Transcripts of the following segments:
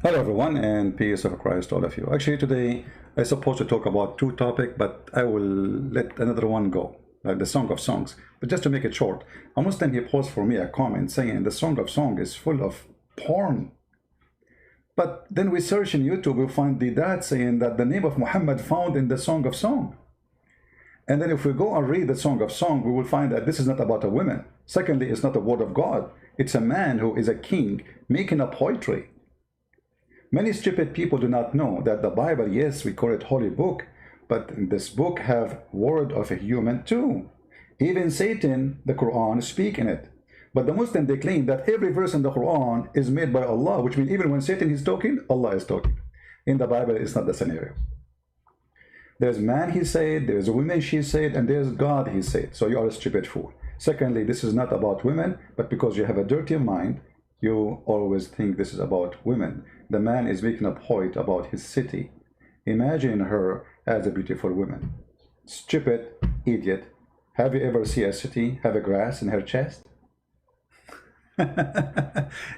Hello everyone, and peace of Christ to all of you. Actually today I'm supposed to talk about two topics, but I will let another one go, like the Song of Songs. But just to make it short, a Muslim, he posted for me a comment saying the Song of Song is full of porn. But then we search in YouTube, we find the dad saying that the name of Muhammad found in the Song of Song. And then if we go and read the Song of Song, we will find that this is not about a woman. Secondly, it's not a word of God. It's a man who is a king making a poetry. Many stupid people do not know that the Bible, yes, we call it holy book, but this book have word of a human too. Even Satan, the Quran, speak in it. But the Muslim, they claim that every verse in the Quran is made by Allah, which means even when Satan is talking, Allah is talking. In the Bible, it's not the scenario. There's man, he said, there's a woman, she said, and there's God, he said. So you are a stupid fool. Secondly, this is not about women, but because you have a dirty mind, you always think this is about women. The man is making a point about his city. Imagine her as a beautiful woman. Stupid idiot. Have you ever seen a city have a grass in her chest?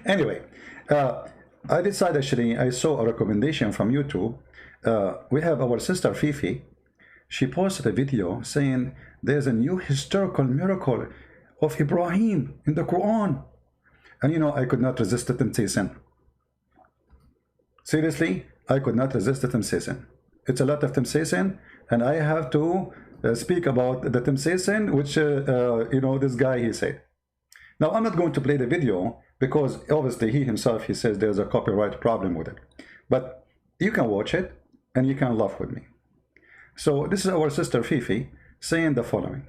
Anyway, I decided actually, I saw a recommendation from YouTube. We have our sister Fifi. She posted a video saying there's a new historical miracle of Ibrahim in the Quran. And you know, I could not resist the temptation. Seriously, I could not resist the temptation. It's a lot of temptation, and I have to speak about the temptation, which, you know, this guy, he said. Now, I'm not going to play the video because obviously he himself, he says there's a copyright problem with it. But you can watch it and you can laugh with me. So this is our sister Fifi saying the following.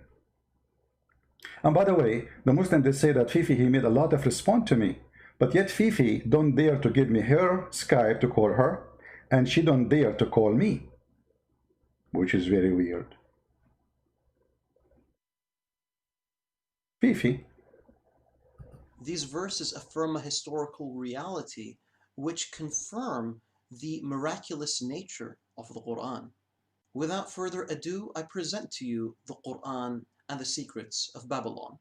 And by the way, the Muslims, they say that Fifi, he made a lot of response to me, but yet Fifi don't dare to give me her Skype to call her, and she don't dare to call me, which is very weird. Fifi. These verses affirm a historical reality which confirm the miraculous nature of the Quran. Without further ado, I present to you the Quran and the secrets of Babylon.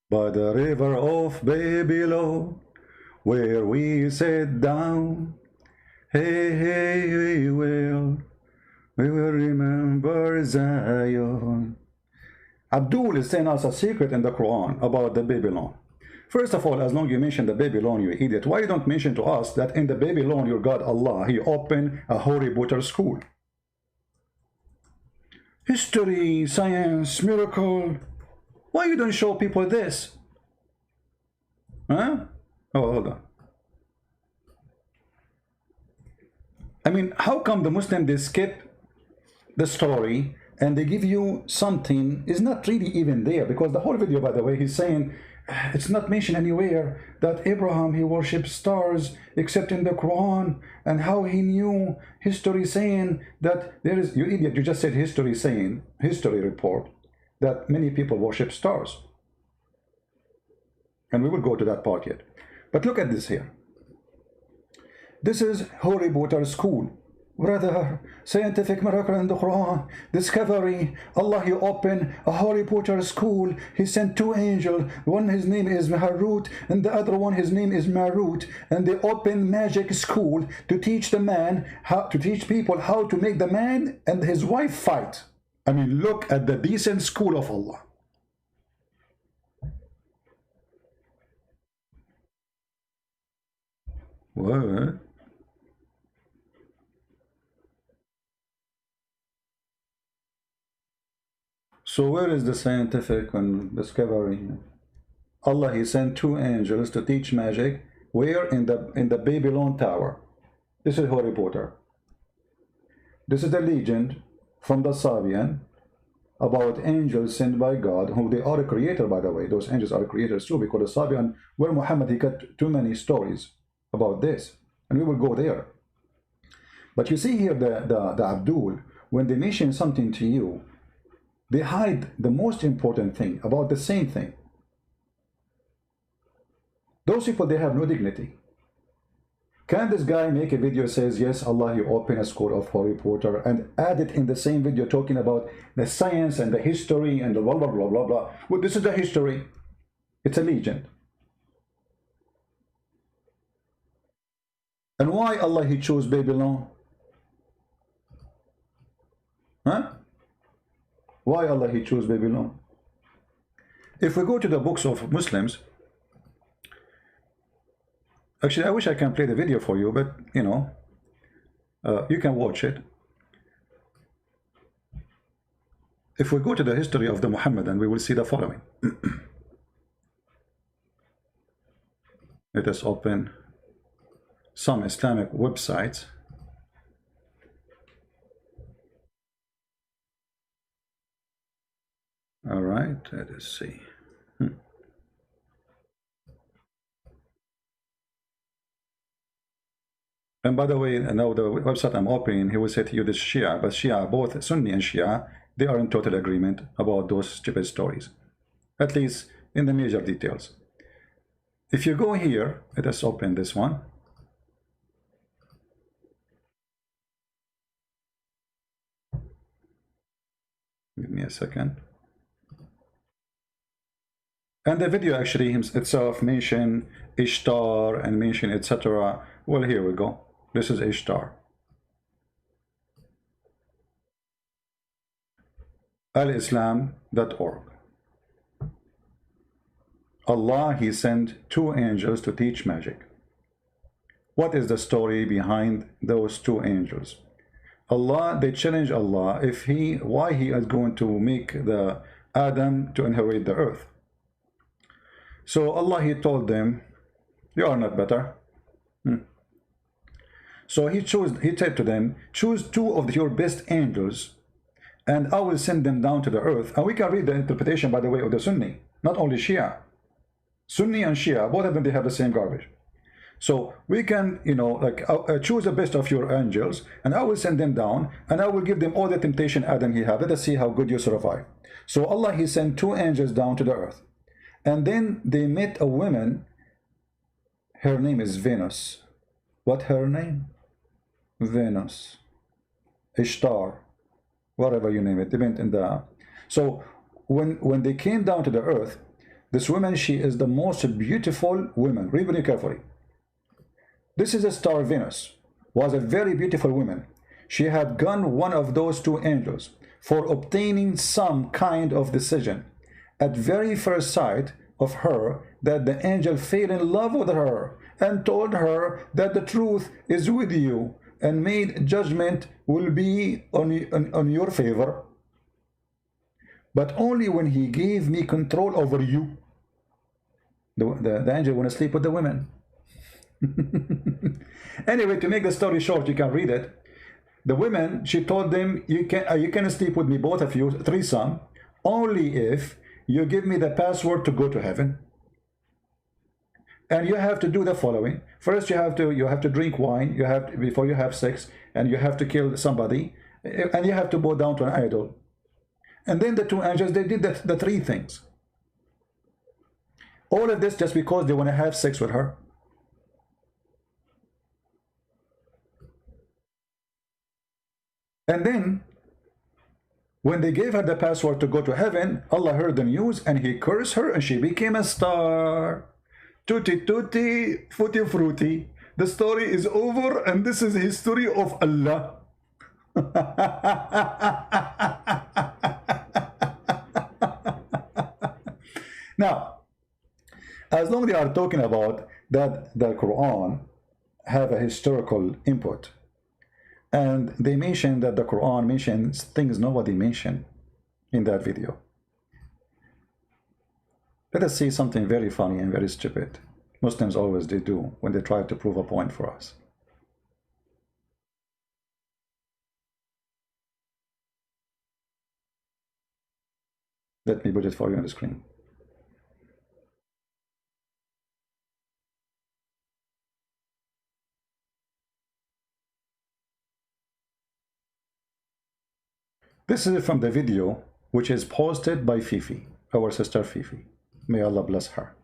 By the river of Babylon, where we sat down, hey, we will remember Zion. Abdul is saying us a secret in the Quran about the Babylon. First of all, as long as you mention the Babylon, you idiot, why you don't mention to us that in the Babylon, your God Allah, he opened a Harry Potter school? History, science, miracle. Why you don't show people this? Huh? Oh, hold on. I mean, how come the Muslim, they skip the story and they give you something is not really even there? Because the whole video, by the way, he's saying it's not mentioned anywhere that Abraham, he worshipped stars except in the Quran, and how he knew history saying that there is, you idiot, you just said history saying, history report, that many people worship stars. And we will go to that part yet. But look at this here. This is Harry Potter school. Brother, scientific miracle in the Quran, discovery, Allah, he opened a Harry Potter school. He sent two angels. One, his name is Harut, and the other one, his name is Marut. And they opened magic school to teach the man, how to teach people how to make the man and his wife fight. I mean, look at the decent school of Allah. What? So where is the scientific and discovery? Allah, he sent two angels to teach magic. Where? In the Babylon Tower. This is Harry Potter. This is the legend from the Sabian about angels sent by God, who they are a creator, by the way. Those angels are creators too, because the Sabian, where Muhammad, he got too many stories about this, and we will go there. But you see here the Abdul, when they mention something to you, they hide the most important thing about the same thing. Those people, they have no dignity. Can this guy make a video says, yes, Allah, you open a school of Harry Potter, and add it in the same video talking about the science and the history and the blah, blah, blah, blah, blah. Well, this is the history. It's a legend. And why Allah he chose Babylon? Huh? Why Allah he chose Babylon? If we go to the books of Muslims, actually I wish I can play the video for you, but you know, you can watch it. If we go to the history of the Muhammadan, we will see the following. Let us open some Islamic websites. All right, let us see. And by the way, now the website I'm opening, he will say to you this Shia, but Shia, both Sunni and Shia, they are in total agreement about those stupid stories, at least in the major details. If you go here, let us open this one. Give me a second. And the video actually itself mention Ishtar and mention etc. Well, here we go. This is Ishtar. alislam.org. Allah, he sent 2 angels to teach magic. What is the story behind those 2 angels? Allah, they challenge Allah if why he is going to make the Adam to inherit the earth. So Allah, he told them, you are not better. So he said to them, choose 2 of your best angels and I will send them down to the earth. And we can read the interpretation, by the way, of the Sunni, not only Shia. Sunni and Shia, both of them, they have the same garbage. So we can, you know, like choose the best of your angels and I will send them down and I will give them all the temptation Adam he had. Let us see how good you survive. So Allah, he sent 2 angels down to the earth. And then they met a woman. Her name is Venus. What her name? Venus. Ishtar. Whatever you name it. Depend in the. So when they came down to the earth, this woman, she is the most beautiful woman. Read very carefully. This is a star. Venus was a very beautiful woman. She had gone one of those 2 angels for obtaining some kind of decision. At very first sight of her, that the angel fell in love with her and told her that the truth is with you and made judgment will be on your favor, but only when he gave me control over you. The angel want to sleep with the women. Anyway, to make the story short, you can read it. The women, she told them, you can sleep with me, both of you, threesome, only if you give me the password to go to heaven. And you have to do the following. First, you have to drink wine. Before you have sex, and you have to kill somebody, and you have to bow down to an idol. And then the 2 angels, they did the 3 things. All of this just because they want to have sex with her. And then, when they gave her the password to go to heaven, Allah heard the news and he cursed her and she became a star. Tutti tutti, futti frutti. The story is over and this is the history of Allah. Now, as long as they are talking about that the Quran have a historical input, and they mention that the Quran mentions things nobody mentioned in that video. Let us see something very funny and very stupid. Muslims always they do when they try to prove a point for us. Let me put it for you on the screen. This is from the video which is posted by Fifi, our sister Fifi. May Allah bless her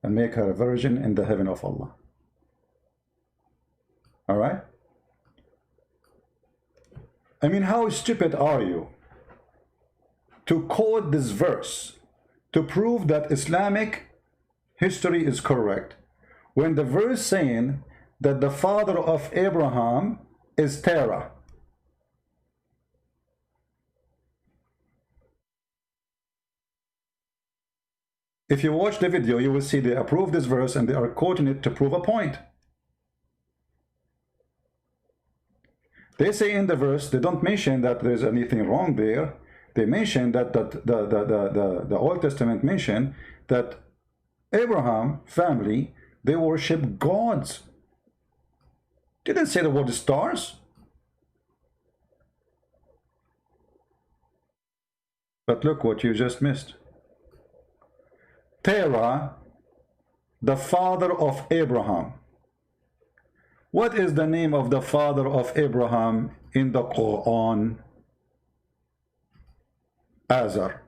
and make her a virgin in the heaven of Allah. All right? I mean, how stupid are you to quote this verse to prove that Islamic history is correct when the verse saying that the father of Abraham is Terah. If you watch the video, you will see they approve this verse and they are quoting it to prove a point. They say in the verse, they don't mention that there's anything wrong there. They mention that the Old Testament mention that Abraham family, they worship gods. Didn't say the word stars. But look what you just missed. Terah, the father of Abraham. What is the name of the father of Abraham in the Quran? Azar.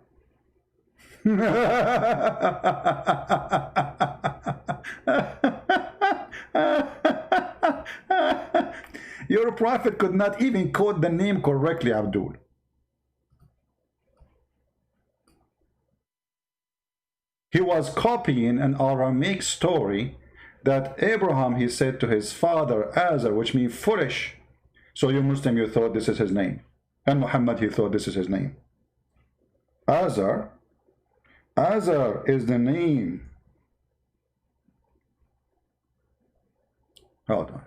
Your prophet could not even quote the name correctly, Abdul. He was copying an Aramaic story that Abraham, he said to his father Azar, which means foolish. So you Muslim, you thought this is his name. And Muhammad, he thought this is his name. Azar is the name. Hold on.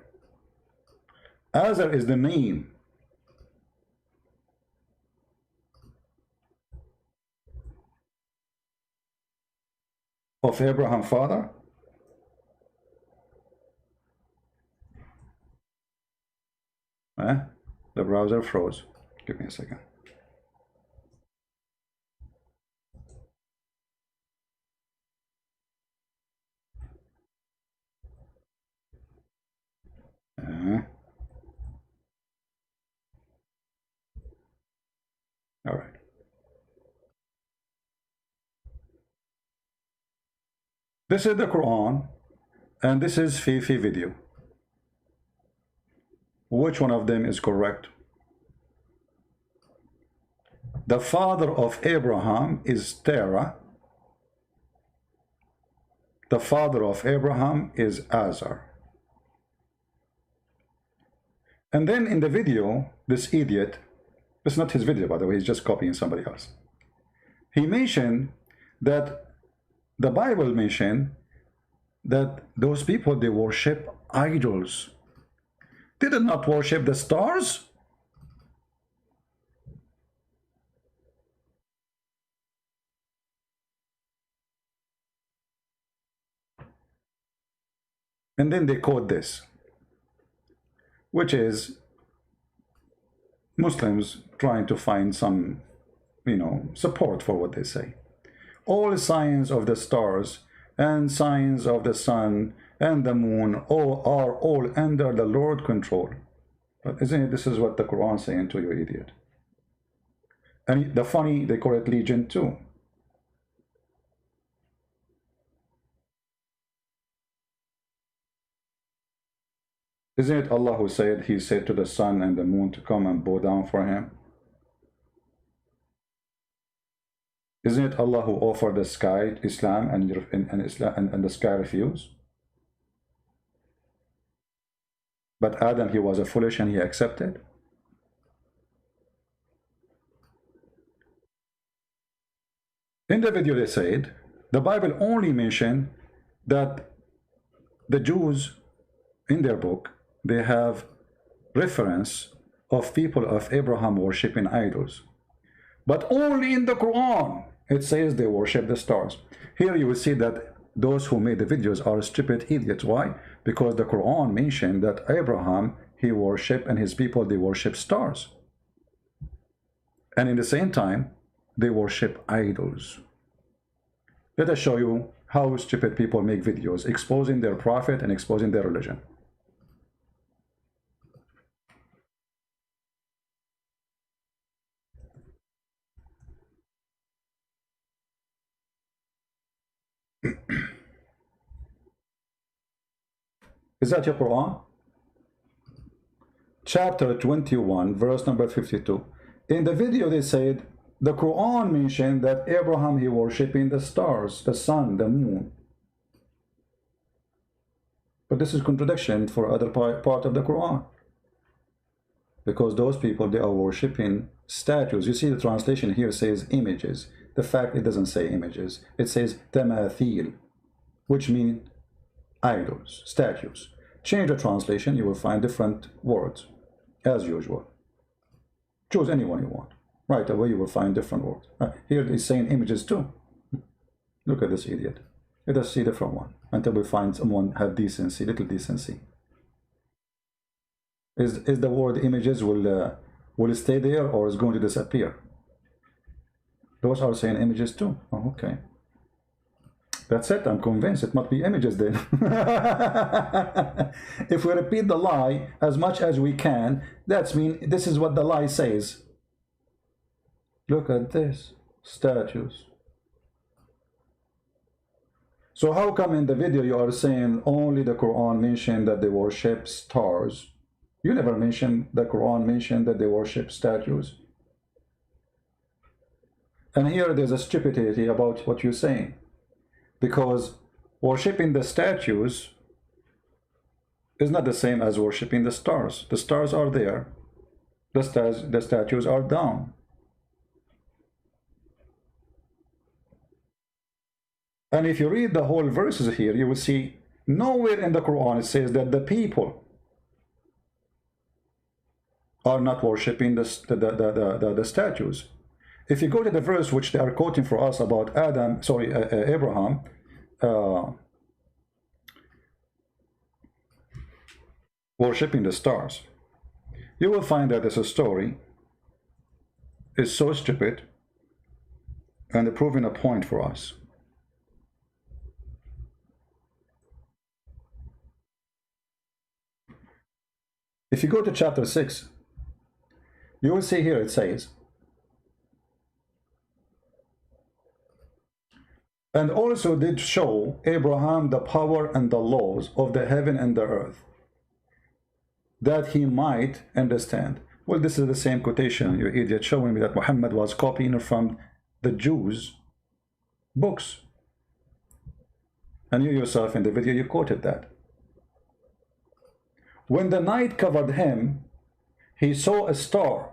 Azar is the name of Abraham's father. The browser froze. Give me a second. All right. This is the Quran, and this is Fifi video. Which one of them is correct? The father of Abraham is Terah. The father of Abraham is Azar. And then in the video, this idiot, it's not his video, by the way, he's just copying somebody else. He mentioned that the Bible mentioned that those people, they worship idols. They did not worship the stars. And then they quote this, which is Muslims trying to find some, support for what they say. All signs of the stars and signs of the sun and the moon are all under the Lord's control. But isn't it, this is what the Quran is saying to you, idiot. And the funny, they call it Legion too. Isn't it Allah who said, he said to the sun and the moon to come and bow down for him? Isn't it Allah who offered the sky Islam and the sky refused? But Adam, he was a foolish and he accepted. In the video they said, the Bible only mentioned that the Jews in their book, they have reference of people of Abraham worshiping idols. But only in the Quran, it says they worship the stars. Here you will see that those who made the videos are stupid idiots. Why? Because the Quran mentioned that Abraham, he worshiped, and his people, they worship stars. And in the same time, they worship idols. Let us show you how stupid people make videos, exposing their prophet and exposing their religion. Is that your Quran? Chapter 21, verse number 52. In the video they said, the Quran mentioned that Abraham, he worshipping the stars, the sun, the moon. But this is contradiction for other part of the Quran. Because those people, they are worshipping statues. You see the translation here says images. The fact it doesn't say images. It says tamathil, which mean idols, statues. Change the translation, you will find different words, as usual. Choose any one you want. Right away you will find different words. Here it is saying images too. Look at this idiot. Let us see different one until we find someone have decency, little decency. Is the word images will stay there or is going to disappear? Those are saying images too. Oh, okay. That's it. I'm convinced it must be images then. If we repeat the lie as much as we can, that's mean this is what the lie says. Look at this. Statues. So how come in the video you are saying only the Quran mentioned that they worship stars? You never mentioned the Quran mentioned that they worship statues. And here there's a stupidity about what you're saying. Because worshipping the statues is not the same as worshipping the stars. The stars are there. The statues are down. And if you read the whole verses here, you will see nowhere in the Quran it says that the people are not worshipping the statues. If you go to the verse which they are quoting for us about Abraham, worshipping the stars, you will find that this story is so stupid and proving a point for us. If you go to chapter 6, you will see here it says, and also did show Abraham the power and the laws of the heaven and the earth, that he might understand. Well, this is the same quotation, you idiot, showing me that Muhammad was copying from the Jews' books. And you yourself in the video, you quoted that. When the night covered him, he saw a star.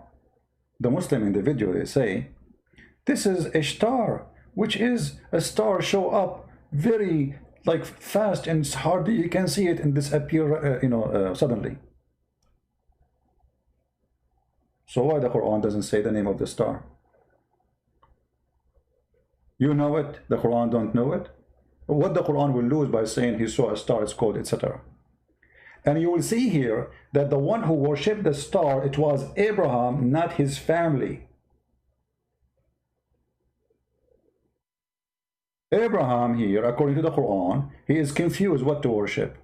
The Muslim in the video, they say, this is a star, which is a star show up very like fast and hardly you can see it and disappear, suddenly. So why the Quran doesn't say the name of the star? You know it, the Quran don't know it. What the Quran will lose by saying he saw a star, it's called, etc. And you will see here that the one who worshipped the star, it was Abraham, not his family. Abraham here, according to the Quran, he is confused what to worship.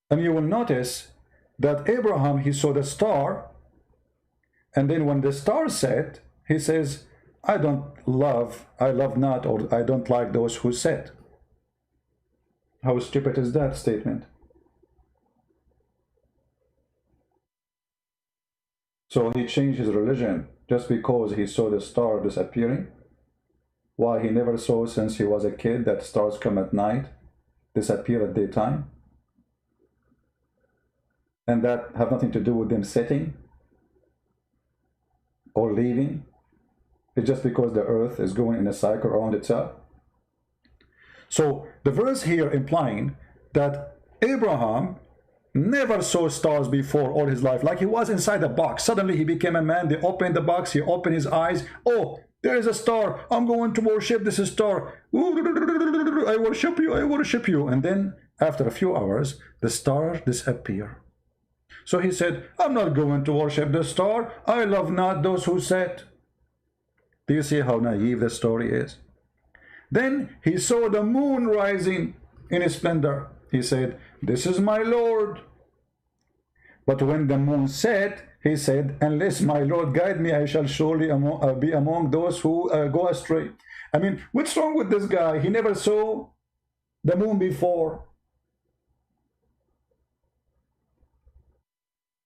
And you will notice that Abraham, he saw the star, and then when the star set, he says, I love not, or I don't like those who set. How stupid is that statement? So he changed his religion just because he saw the star disappearing, while he never saw since he was a kid that stars come at night, disappear at daytime, and that have nothing to do with them setting or leaving. It's just because the earth is going in a cycle around itself. So the verse here implying that Abraham never saw stars before all his life, like he was inside a box. Suddenly he became a man, they opened the box, he opened his eyes, oh, there is a star, I'm going to worship this star, I worship you, I worship you. And then after a few hours the star disappeared. So he said, I'm not going to worship the star, I love not those who set. Do you see how naive the story is? Then he saw the moon rising in its splendor. He said, this is my Lord. But when the moon set, he said, unless my Lord guide me, I shall surely be among those who go astray. I mean, what's wrong with this guy? He never saw the moon before.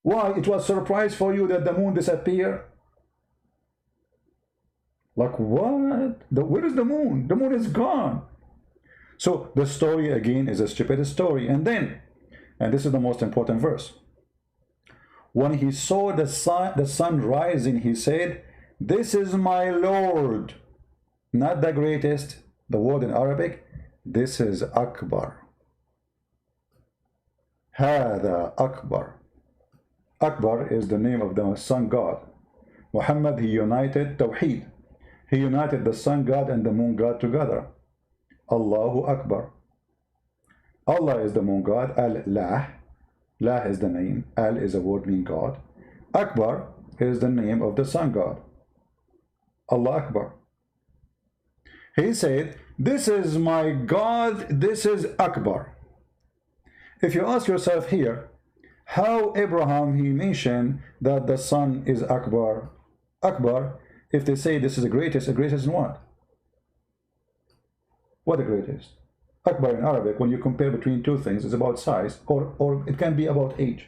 Why? It was surprise for you that the moon disappeared? Like what? Where is the moon? The moon is gone. So the story again is a stupid story. And then, and this is the most important verse, when he saw the sun rising, he said, this is my Lord. Not the greatest, the word in Arabic, this is Akbar. Hada Akbar. Akbar is the name of the sun god. Muhammad, he united Tawheed. He united the sun god and the moon god together. Allahu Akbar. Allah is the moon god. ALLÁH. La is the name. Al is a word meaning God. Akbar is the name of the sun god. Allah Akbar. He said, this is my God, this is Akbar. If you ask yourself here, how Abraham, he mentioned that the sun is Akbar. Akbar, if they say this is the greatest in what? What the greatest? Akbar in Arabic, when you compare between two things, is about size, or it can be about age.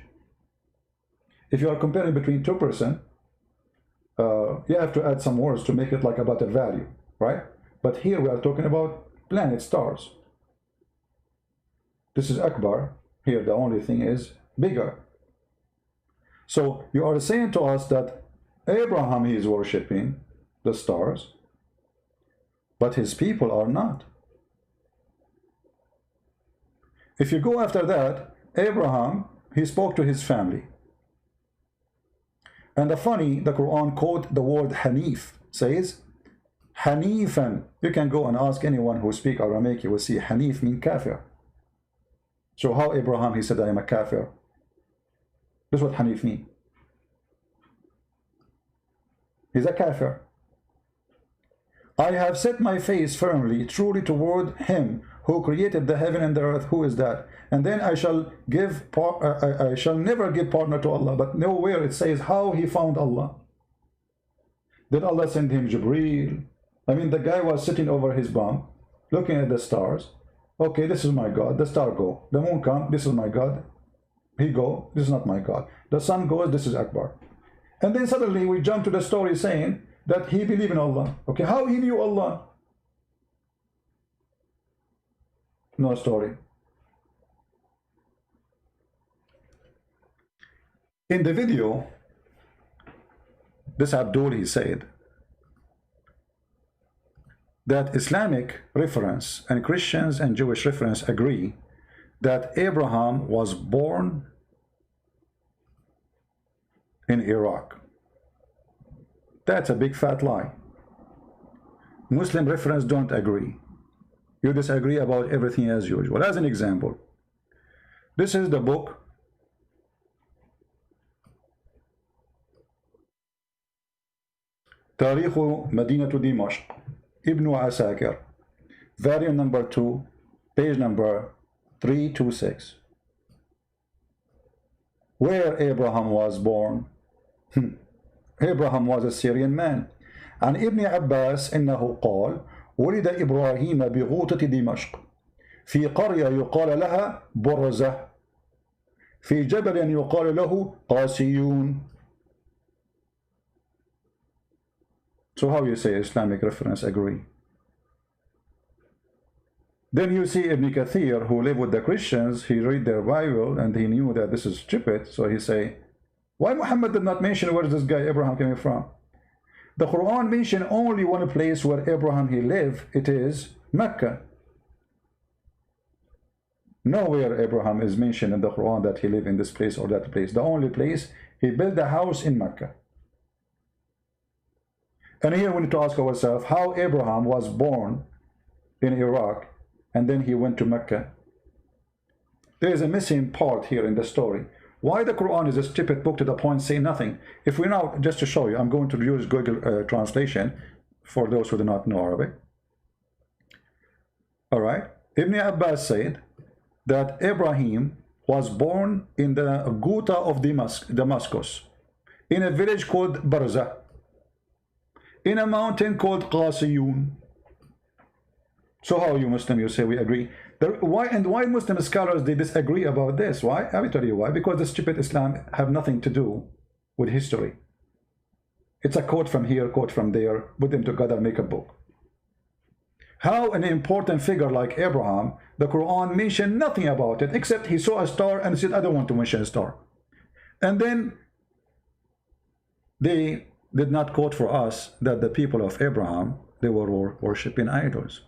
If you are comparing between two persons, you have to add some words to make it like about a value, right? But here we are talking about planets, stars. This is Akbar. Here the only thing is bigger. So you are saying to us that Abraham, he is worshipping the stars, but his people are not. If you go after that, Abraham, he spoke to his family. And the Quran quote the word Hanif, says, Hanifan. You can go and ask anyone who speaks Aramaic, you will see Hanif mean kafir. So how Abraham, he said, I am a kafir? This is what Hanif mean. He's a kafir. I have set my face firmly, truly toward him who created the heaven and the earth. Who is that? And then I shall never give partner to Allah. But nowhere it says how he found Allah. Did Allah send him Jibreel? I mean, the guy was sitting over his bunk, looking at the stars. Okay, this is my God. The star go. The moon come. This is my God. He go. This is not my God. The sun goes. This is Akbar. And then suddenly we jump to the story saying that he believed in Allah. Okay, how he knew Allah? No story. In the video, this Abdul, he said that Islamic reference and Christians and Jewish reference agree that Abraham was born in Iraq. That's a big fat lie. Muslim reference don't agree. You disagree about everything as usual. As an example, this is the book تاريخ مدينة دمشق Ibn Asakir, volume number 2, page number 326. Where Abraham was born? Abraham was a Syrian man. عن ابن عباس إنه قال ولد إبراهيم بغوطة دمشق في قرية يقال لها برزة في جبل يقال له قاسيون. So how you say Islamic reference agree? Then you see Ibn Kathir, who lived with the Christians, he read their Bible and he knew that this is Djupet, so he say, why Muhammad did not mention where is this guy Abraham coming from? The Quran mentioned only one place where Abraham he lived, it is Mecca. Nowhere Abraham is mentioned in the Quran that he lived in this place or that place. The only place, he built a house in Mecca. And here we need to ask ourselves how Abraham was born in Iraq and then he went to Mecca. There is a missing part here in the story. Why the Quran is a stupid book to the point say nothing? If we now, just to show you, I'm going to use Google translation for those who do not know Arabic. All right. Ibn Abbas said that Ibrahim was born in the Ghouta of Damascus, in a village called Barza, in a mountain called Qasiyun. So how you Muslim, you say we agree Why Muslim scholars they disagree about this? Why? I will tell you why. Because the stupid Islam have nothing to do with history. It's a quote from here, quote from there, put them together, make a book. How an important figure like Abraham, the Quran mentioned nothing about it except he saw a star and said, I don't want to mention a star. And then they did not quote for us that the people of Abraham, they were worshipping idols.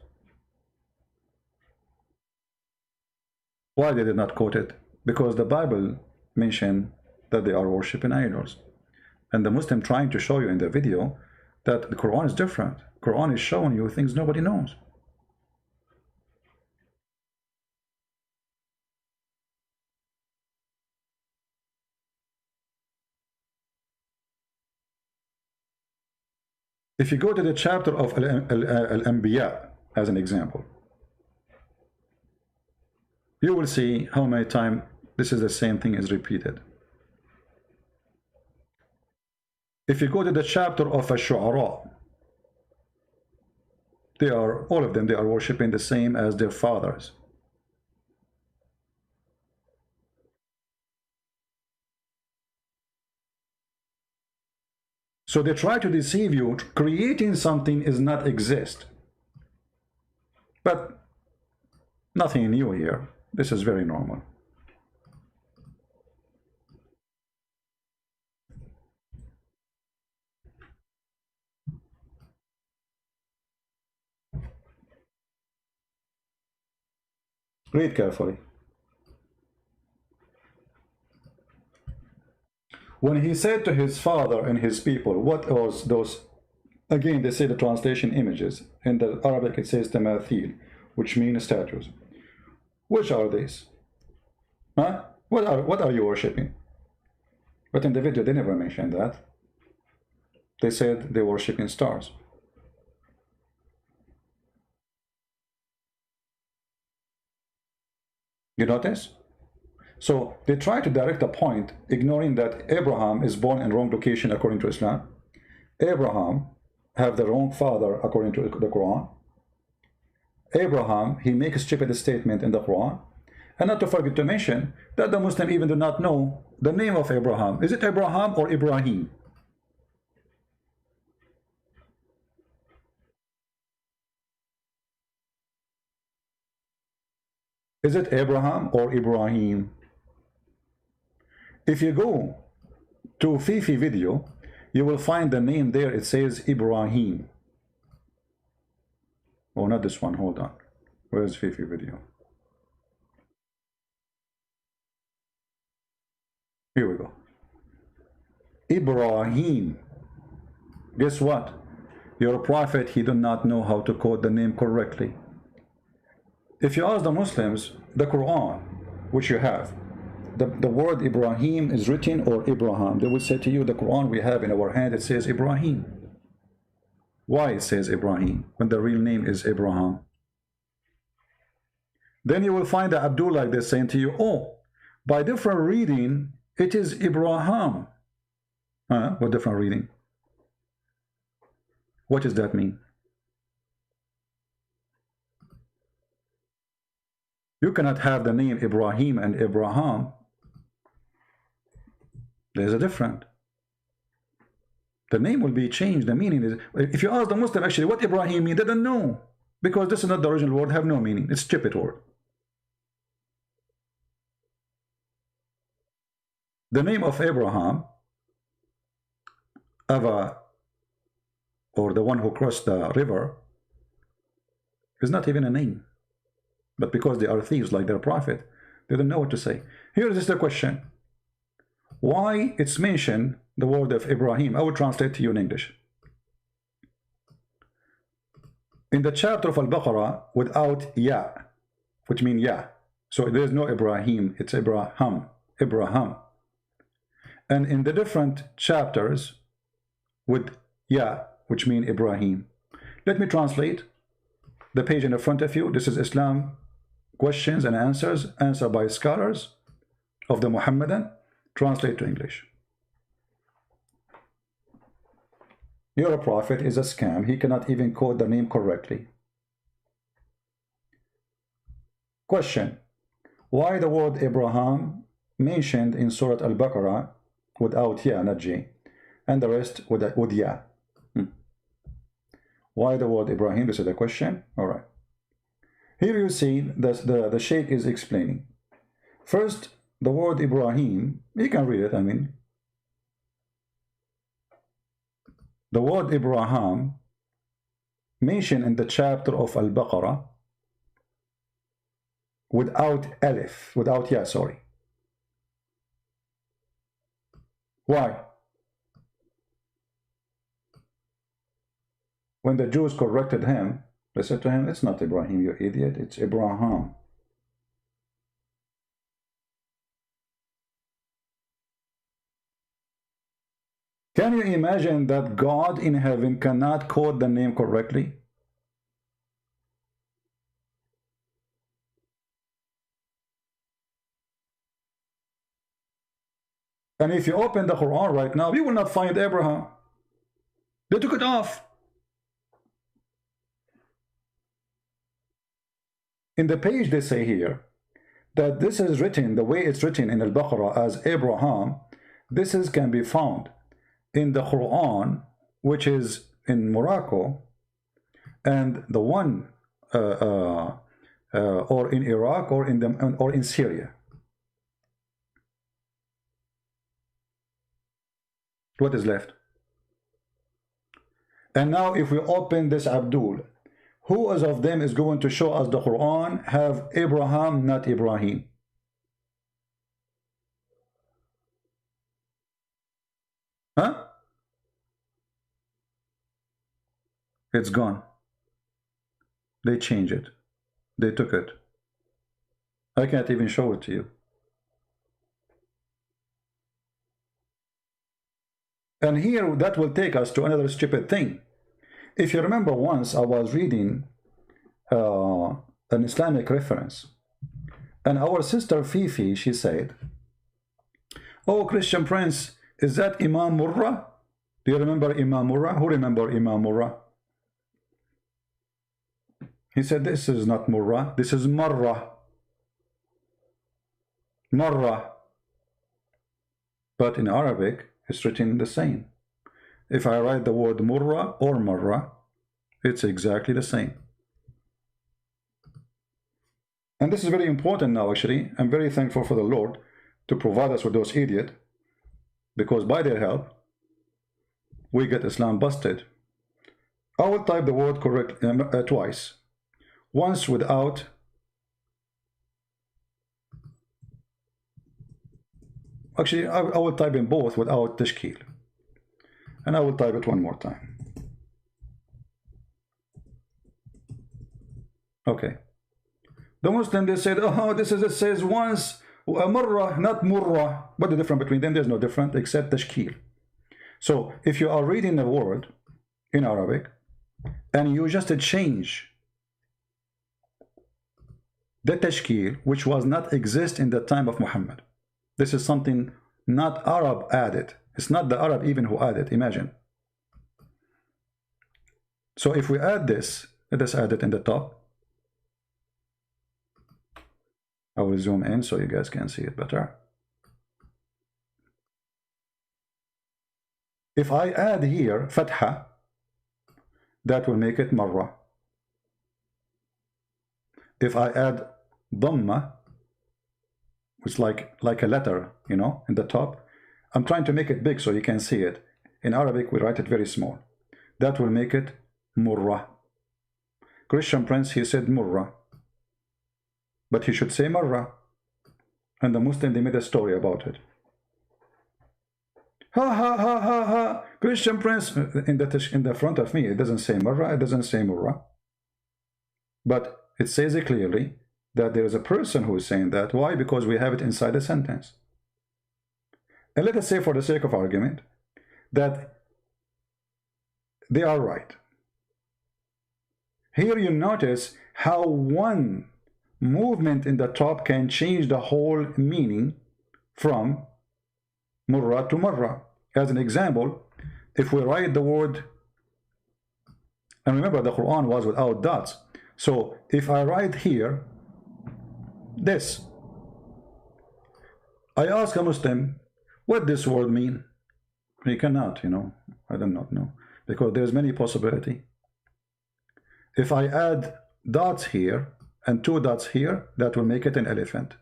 Why they did not quote it? Because the Bible mentioned that they are worshipping idols. And the Muslim trying to show you in the video that the Quran is different. Quran is showing you things nobody knows. If you go to the chapter of Al-Anbiya as an example, you will see how many times this is the same thing is repeated. If you go to the chapter of Ash-Shu'ara, they are, all of them, they are worshipping the same as their fathers. So they try to deceive you, creating something is not exist. But nothing new here. This is very normal. Read carefully. When he said to his father and his people, what was those? Again, they say the translation images. In the Arabic, it says tamathil, which means statues. Which are these? Huh? What are you worshipping? But in the video, they never mentioned that. They said they were worshipping stars. You notice? So they try to direct a point, ignoring that Abraham is born in wrong location according to Islam. Abraham have the wrong father according to the Quran. Abraham, he makes a stupid statement in the Quran. And not to forget to mention that the Muslim even do not know the name of Abraham. Is it Abraham or Ibrahim? Is it Abraham or Ibrahim? If you go to Fifi video, you will find the name there. It says Ibrahim. Oh, not this one. Hold on. Where's Fifi video? Here we go. Ibrahim. Guess what? Your prophet, he did not know how to quote the name correctly. If you ask the Muslims, the Quran, which you have, the word Ibrahim is written or Abraham, they will say to you, the Quran we have in our hand, it says Ibrahim. Why it says Ibrahim when the real name is Abraham? Then you will find that Abdullah like this saying to you, oh, by different reading, it is Ibrahim. What different reading? What does that mean? You cannot have the name Ibrahim and Abraham. There's a difference. The name will be changed. The meaning is, if you ask the Muslim actually what Ibrahim means, they don't know. Because this is not the original word, have no meaning. It's a stupid word. The name of Abraham, Ava, or the one who crossed the river, is not even a name. But because they are thieves like their prophet, they don't know what to say. Here is the question. Why it's mentioned the word of Ibrahim? I will translate to you in English. In the chapter of Al-Baqarah, without Ya, which means Ya. So there is no Ibrahim, it's Ibrahim. Ibrahim. And in the different chapters with Ya, which means Ibrahim. Let me translate the page in the front of you. This is Islam questions and answers, answered by scholars of the Muhammadan. Translate to English. Your prophet is a scam. He cannot even quote the name correctly. Question: why the word Abraham mentioned in Surah Al-Baqarah without ya, not J, and the rest with ya? Why the word Ibrahim? This is the question. All right. Here you see the Sheikh is explaining. First, the word Ibrahim, you can read it, I mean. The word Ibrahim mentioned in the chapter of Al-Baqarah without alif, without ya, sorry. Why? When the Jews corrected him, they said to him, it's not Ibrahim, you idiot, it's Abraham. Can you imagine that God in heaven cannot quote the name correctly? And if you open the Quran right now, you will not find Abraham. They took it off. In the page they say here that this is written, the way it's written in Al-Baqarah as Abraham, this can be found in the Quran, which is in Morocco, and the one or in Iraq or in Syria. What is left? And now if we open this Abdul, who of them is going to show us the Quran have Abraham, not Ibrahim? Huh? It's gone. They changed it. They took it. I can't even show it to you. And here, that will take us to another stupid thing. If you remember, once I was reading an Islamic reference, and our sister Fifi, she said, oh, Christian Prince, is that Imam Murrah? Do you remember Imam Murrah? Who remember Imam Murrah? He said, this is not Murrah, this is Marrah. Marrah. But in Arabic, it's written the same. If I write the word Murrah or Marrah, it's exactly the same. And this is very important now, actually. I'm very thankful for the Lord to provide us with those idiots, because by their help, we get Islam busted. I will type the word correct twice. Once without, actually I will type in both without tashkil, and I will type it one more time. Okay. The Muslim, they said, oh, it says once marrah, not murrah. What the difference between them? There's no difference except tashkil. So if you are reading a word in Arabic and you just change the tashkil, which was not exist in the time of Muhammad. This is something not Arab added. It's not the Arab even who added. Imagine. So if we add this, let us add it in the top. I will zoom in so you guys can see it better. If I add here fatha, that will make it marra. If I add dhamma, which is like a letter, you know, in the top, I'm trying to make it big so you can see it. In Arabic, we write it very small. That will make it murra. Christian Prince, he said murra, but he should say marra. And the Muslim, they made a story about it. Ha ha ha ha ha! Christian Prince, in the front of me, it doesn't say marra, it doesn't say murra. But it says it clearly that there is a person who is saying that. Why? Because we have it inside a sentence. And let us say, for the sake of argument, that they are right. Here you notice how one movement in the top can change the whole meaning from murra to marra. As an example, if we write the word, and remember the Quran was without dots, so if I write here this. I ask a Muslim, what this word mean? He cannot, you know, I do not know, because there's many possibility. If I add dots here and 2 dots here, that will make it an elephant.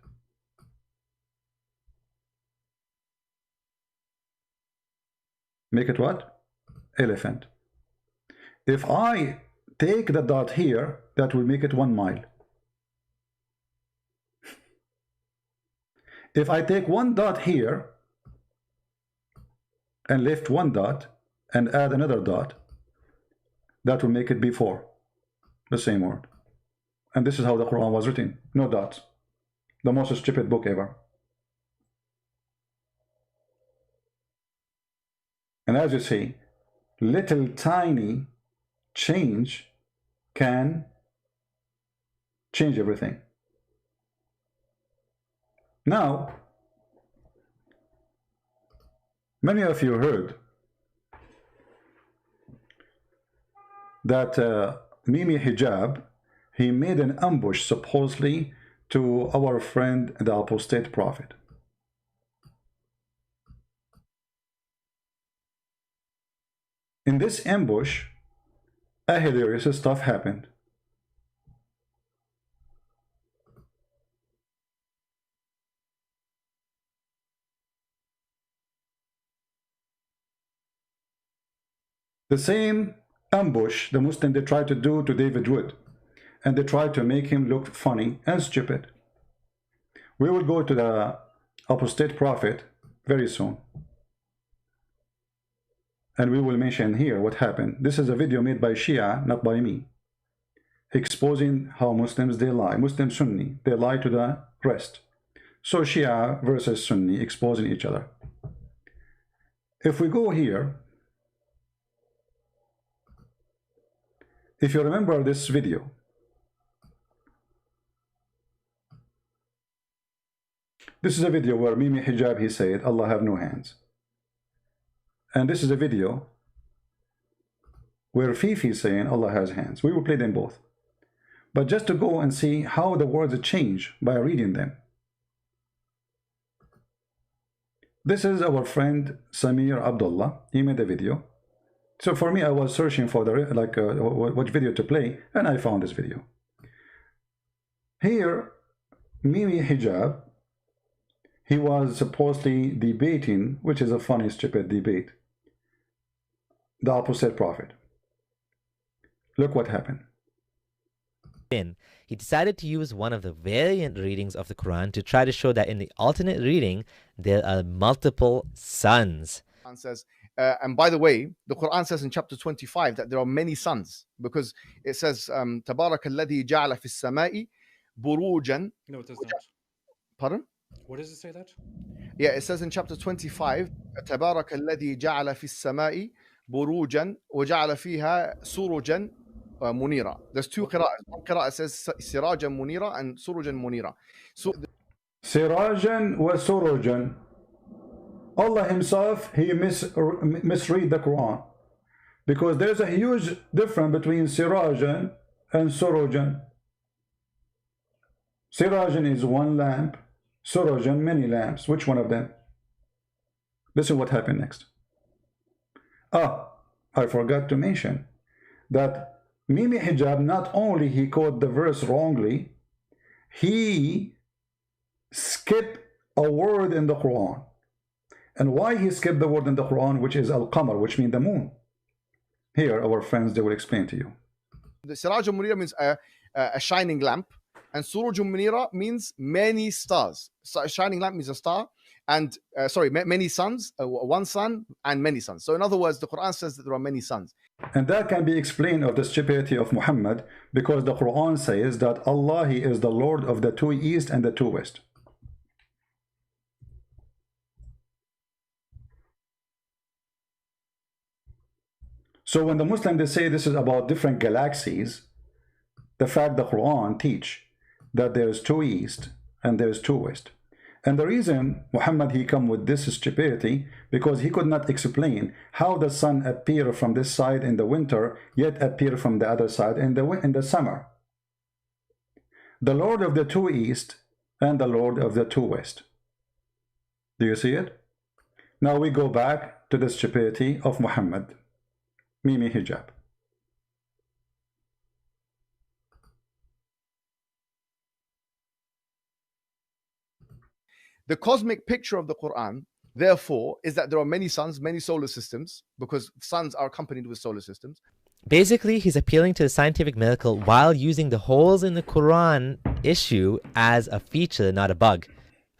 Make it what? Elephant. If I take the dot here, that will make it 1 mile. If I take 1 dot here and lift 1 dot and add another dot, that will make it be 4. The same word. And this is how the Quran was written. No dots. The most stupid book ever. And as you see, little tiny change can change everything. Now, many of you heard that Mimi Hijab, he made an ambush supposedly to our friend the apostate prophet. In this ambush, a hilarious stuff happened. The same ambush the Muslim they tried to do to David Wood, and they tried to make him look funny and stupid. We will go to the apostate prophet very soon, and we will mention here what happened. This is a video made by Shia, not by me, exposing how Muslims they lie. Muslim Sunni, they lie to the rest. So Shia versus Sunni exposing each other. If we go here, if you remember this video, this is a video where Mimi Hijab, he said, Allah have no hands. And this is a video where Fifi is saying Allah has hands. We will play them both. But just to go and see how the words change by reading them. This is our friend Samir Abdullah. He made a video. So for me, I was searching for the what video to play, and I found this video. Here, Mimi Hijab, he was supposedly debating, which is a funny, stupid debate, the opposite prophet. Look what happened. He decided to use one of the variant readings of the Quran to try to show that in the alternate reading, there are multiple sons. Says, and by the way, the Quran says in chapter 25 that there are many sons, because it says, تَبَارَكَ الَّذِي جَعَلَ فِي السَّمَاءِ بُرُوجًا. No, it does not. Pardon? What does it say that? Yeah, it says in chapter 25, تَبَارَكَ الَّذِي جَعَلَ فِي السَّمَاءِ بُرُوجًا وَجَعَلَ فِيهَا سُرُجًا مُنِيرًا. There's 2 qira'ahs. One qira'ah says سِرَاجًا مُنِيرًا and سُرُجًا مُنِيرًا. So, Sirajan wa Surujan. Allah himself, he misread the Quran, because there's a huge difference between Sirajan and Surujan. Sirajan is 1 lamp, Surujan many lamps. Which one of them? Listen what happened next. I forgot to mention that Mimi Hijab, not only he quoted the verse wrongly, he skipped a word in the Quran. And why he skipped the word in the Quran, which is Al-Qamar, which means the moon. Here, our friends, they will explain to you. the Siraj al-Munira means a shining lamp, and Suruj al-Munira means many stars. So a shining lamp means a star, and many suns, 1 sun and many suns. So in other words, the Quran says that there are many suns. And that can be explained of the stupidity of Muhammad, because the Quran says that Allah, he is the Lord of the 2 east and the 2 west. So when the Muslims, they say this is about different galaxies, the fact the Quran teach that there's 2 east and there's 2 west. And the reason Muhammad, he come with this stupidity, because he could not explain how the sun appear from this side in the winter, yet appear from the other side in the summer. The Lord of the 2 east and the Lord of the two West. Do you see it? Now we go back to the stupidity of Muhammad. Mimi hijab. The cosmic picture of the Quran, therefore, is that there are many suns, many solar systems, because suns are accompanied with solar systems. Basically, he's appealing to the scientific miracle while using the holes in the Quran issue as a feature, not a bug.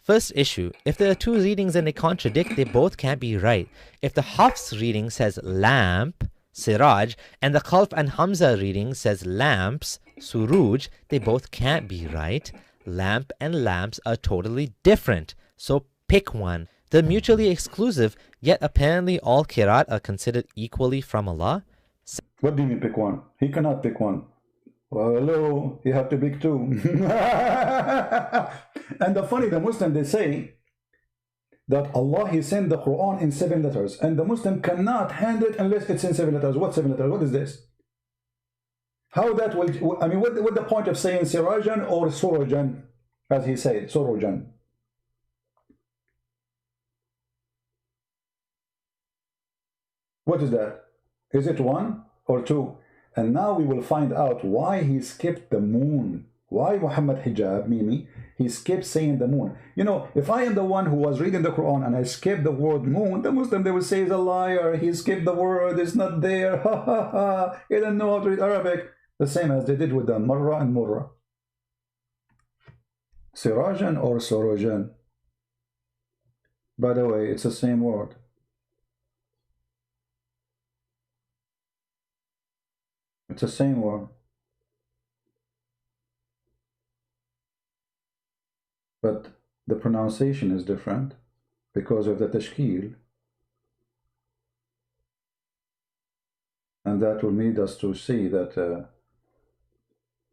First issue, if there are two readings and they contradict, they both can't be right. If the Hafs reading says lamp, Siraj, and the Khalf and Hamza reading says lamps, Suruj, they both can't be right. Lamp and lamps are totally different, so pick one. They're mutually exclusive, yet apparently all Qiraat are considered equally from Allah. What do you mean pick one? He cannot pick one. Well, hello, you have to pick two. And the Muslim, they say that Allah, He sent the Quran in 7 letters, and the Muslim cannot handle it unless it's in 7 letters. What 7 letters? What is this? How that will, I mean, what the point of saying Sirajan or Surajan, as he said, Surajan? What is that? Is it 1 or 2? And now we will find out why he skipped the moon. Why Muhammad hijab, Mimi, he skipped saying the moon. You know, if I am the one who was reading the Quran and I skipped the word moon, the Muslim, they will say he's a liar. He skipped the word, it's not there. Ha ha ha. He didn't know how to read Arabic. The same as they did with the Marra and Murra. Sirajan or Sorojan? By the way, it's the same word. It's the same word. But the pronunciation is different because of the tashkil. And that will lead us to see that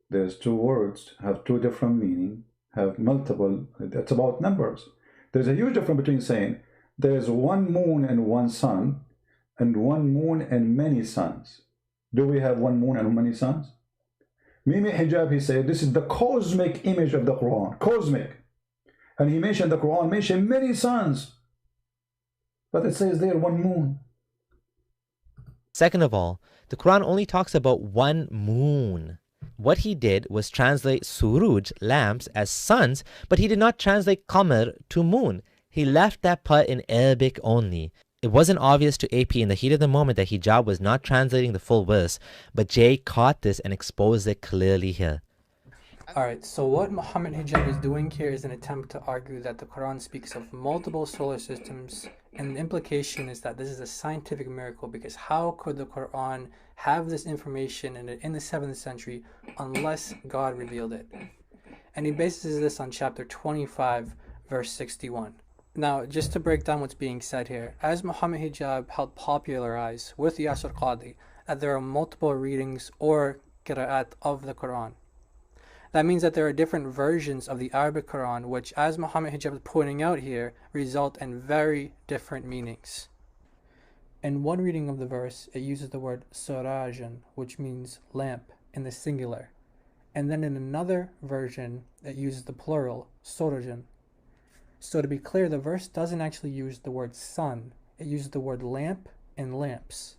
there's two words, have two different meaning, have multiple, it's about numbers. There's a huge difference between saying there's one moon and one sun, and one moon and many suns. Do we have one moon and many suns? Mimi Hijab, he said, this is the cosmic image of the Quran, cosmic. And he mentioned the Quran, mentioned many suns. But it says there one moon. Second of all, the Quran only talks about one moon. What he did was translate Suruj, lamps, as suns, but he did not translate Qamar to moon. He left that part in Arabic only. It wasn't obvious to AP in the heat of the moment that hijab was not translating the full verse, but Jay caught this and exposed it clearly here. Alright, so what Muhammad Hijab is doing here is an attempt to argue that the Quran speaks of multiple solar systems, and the implication is that this is a scientific miracle, because how could the Quran have this information in the 7th century unless God revealed it? And he bases this on chapter 25, verse 61. Now, just to break down what's being said here, as Muhammad Hijab helped popularize with Yasir Qadi that there are multiple readings or qira'at of the Quran. That means that there are different versions of the Arabic Quran, which, as Muhammad Hijab is pointing out here, result in very different meanings. In one reading of the verse, it uses the word surajan, which means lamp, in the singular. And then in another version, it uses the plural, surajan. So to be clear, the verse doesn't actually use the word sun. It uses the word lamp and lamps.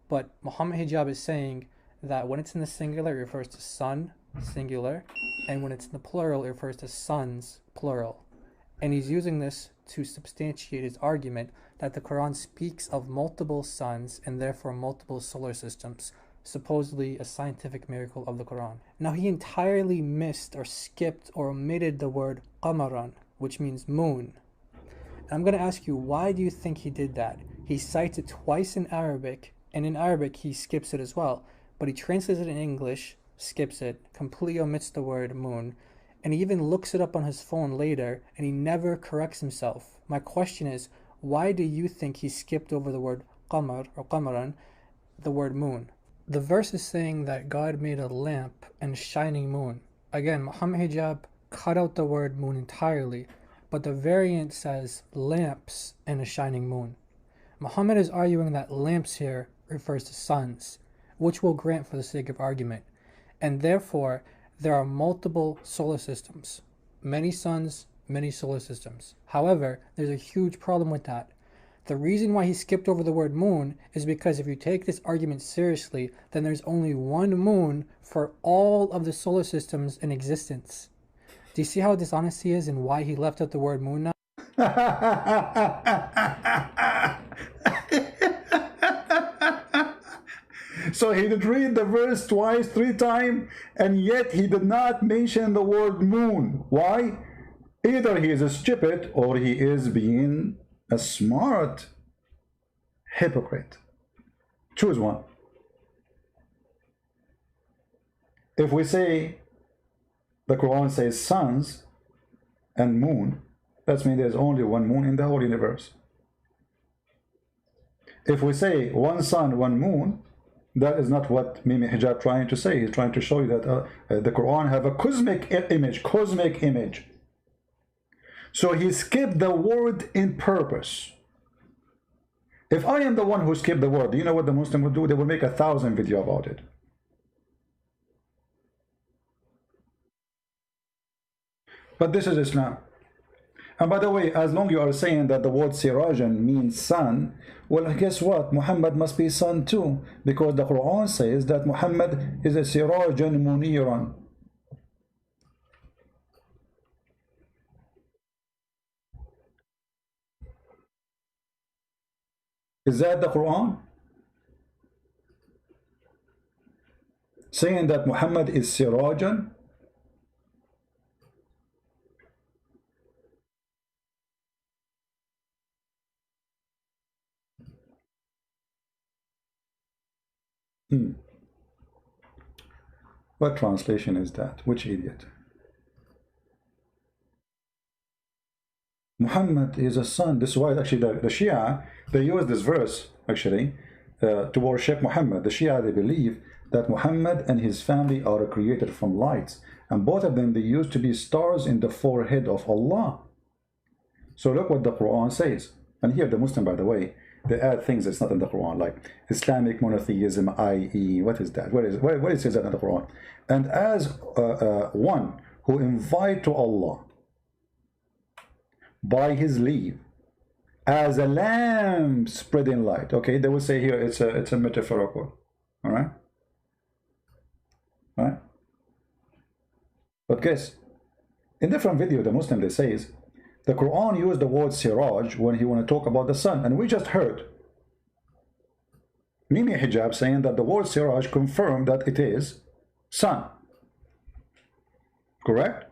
But Muhammad Hijab is saying that when it's in the singular, it refers to sun, singular, and when it's in the plural, it refers to suns, plural. And he's using this to substantiate his argument that the Quran speaks of multiple suns and therefore multiple solar systems, supposedly a scientific miracle of the Quran. Now, he entirely missed or skipped or omitted the word qamaran, which means moon. And I'm going to ask you, why do you think he did that? He cites it twice in Arabic, and in Arabic he skips it as well, but he translates it in English, skips it, completely omits the word moon, and he even looks it up on his phone later, and he never corrects himself. My question is, why do you think he skipped over the word qamar or qamaran, the word moon? The verse is saying that God made a lamp and shining moon. Again, Muhammad Hijab cut out the word moon entirely, but the variant says lamps and a shining moon. Muhammad is arguing that lamps here refers to suns, which we'll grant for the sake of argument, and therefore there are multiple solar systems. many suns, many solar systems. However, there's a huge problem with that. The reason why he skipped over the word moon is because if you take this argument seriously, then there's only one moon for all of the solar systems in existence. Do you see how dishonest he is and why he left out the word moon now? So he did read the verse twice, 3 times, and yet he did not mention the word moon. Why? Either he is stupid or he is being a smart hypocrite. Choose one. If we say the Quran says suns and moon, that means there's only one moon in the whole universe. If we say one sun, one moon, that is not what Mimi Hijab trying to say. He's trying to show you that the Quran have a cosmic image. So he skipped the word in purpose. If I am the one who skipped the word, do you know what the Muslim would do? They will make 1,000 videos about it. But this is Islam. And by the way, as long you are saying that the word Sirajan means sun, well, guess what? Muhammad must be sun too, because the Quran says that Muhammad is a Sirajan Muniran. Is that the Quran? Saying that Muhammad is Sirajan? What translation is that? Which idiot? Muhammad is a son. This is why actually the Shia, they use this verse actually to worship Muhammad. The Shia, they believe that Muhammad and his family are created from lights, and both of them, they used to be stars in the forehead of Allah. So look what the Quran says. And here the Muslim, by the way, they add things that's not in the Quran, like Islamic monotheism, i.e., what is that? Where it says that in the Quran? And as one who invite to Allah by his leave, as a lamp spreading light. Okay, they will say here it's a metaphorical. All right, all right. But guess, in different video, the Muslim, they says the Quran used the word siraj when he want to talk about the sun, and we just heard Mimi Hijab saying that the word siraj confirmed that it is sun. Correct?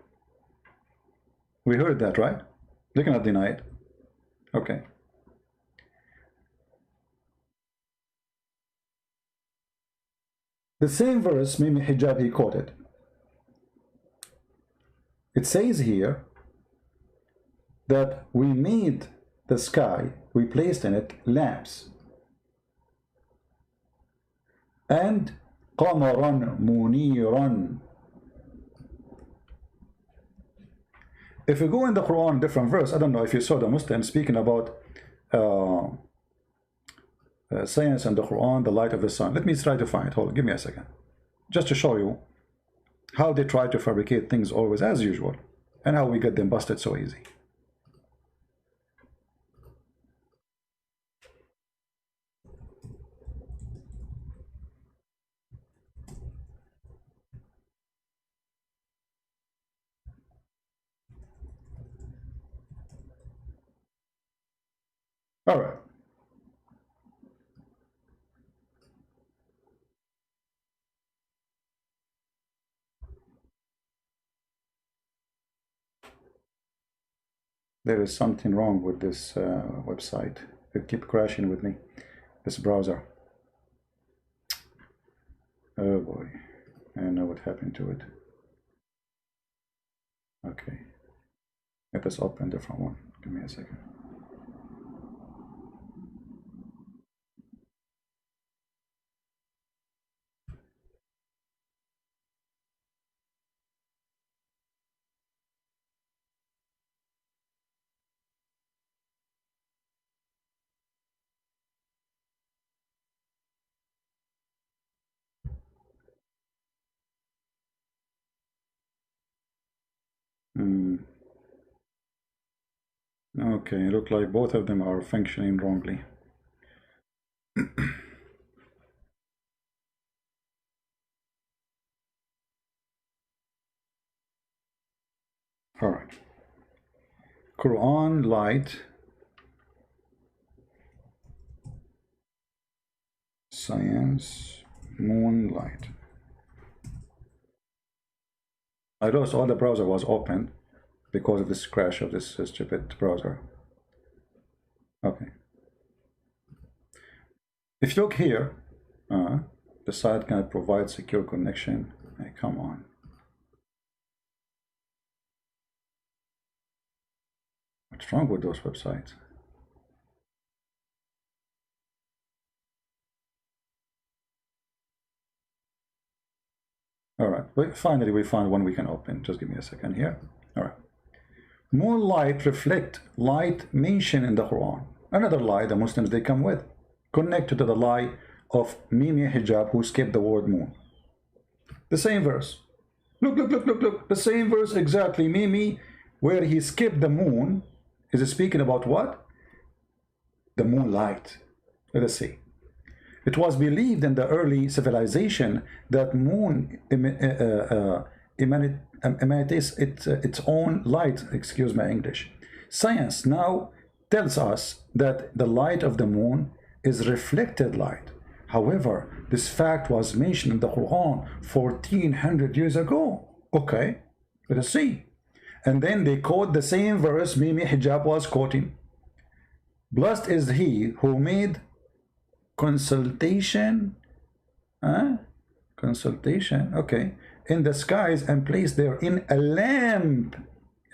We heard that, right? They cannot deny it. Okay. The same verse Mimi Hijab he quoted. It says here that we made the sky, we placed in it lamps. And قمرا منيرا. If you go in the Quran, different verse, I don't know if you saw the Muslim speaking about science and the Quran, the light of the sun. Let me try to find it. Hold on, give me a second. Just to show you how they try to fabricate things always as usual, and how we get them busted so easy. All right. There is something wrong with this website. It keeps crashing with me. This browser. Oh boy. I don't know what happened to it. Okay. Let us open a different one. Give me a second. Okay, look like both of them are functioning wrongly. All right. Quran light, science, moonlight. I lost all the browser was open because of this crash of this stupid browser. Okay. If you look here, the site can provide secure connection. Hey, come on. What's wrong with those websites? All right, finally we found one we can open. Just give me a second here. All right. Moonlight reflect light mentioned in the Quran. Another lie the Muslims they come with, connected to the lie of Mimi Hijab who skipped the word moon. The same verse. Look. The same verse exactly. Mimi, where he skipped the moon, is speaking about what? The moonlight. Let us see. It was believed in the early civilization that moon emanates its own light. Excuse my English. Science now tells us that the light of the moon is reflected light. However, this fact was mentioned in the Quran 1400 years ago. Okay, let us see. And then they quote the same verse Mimi Hijab was quoting. Blessed is he who made consultation, okay, in the skies and placed therein a lamp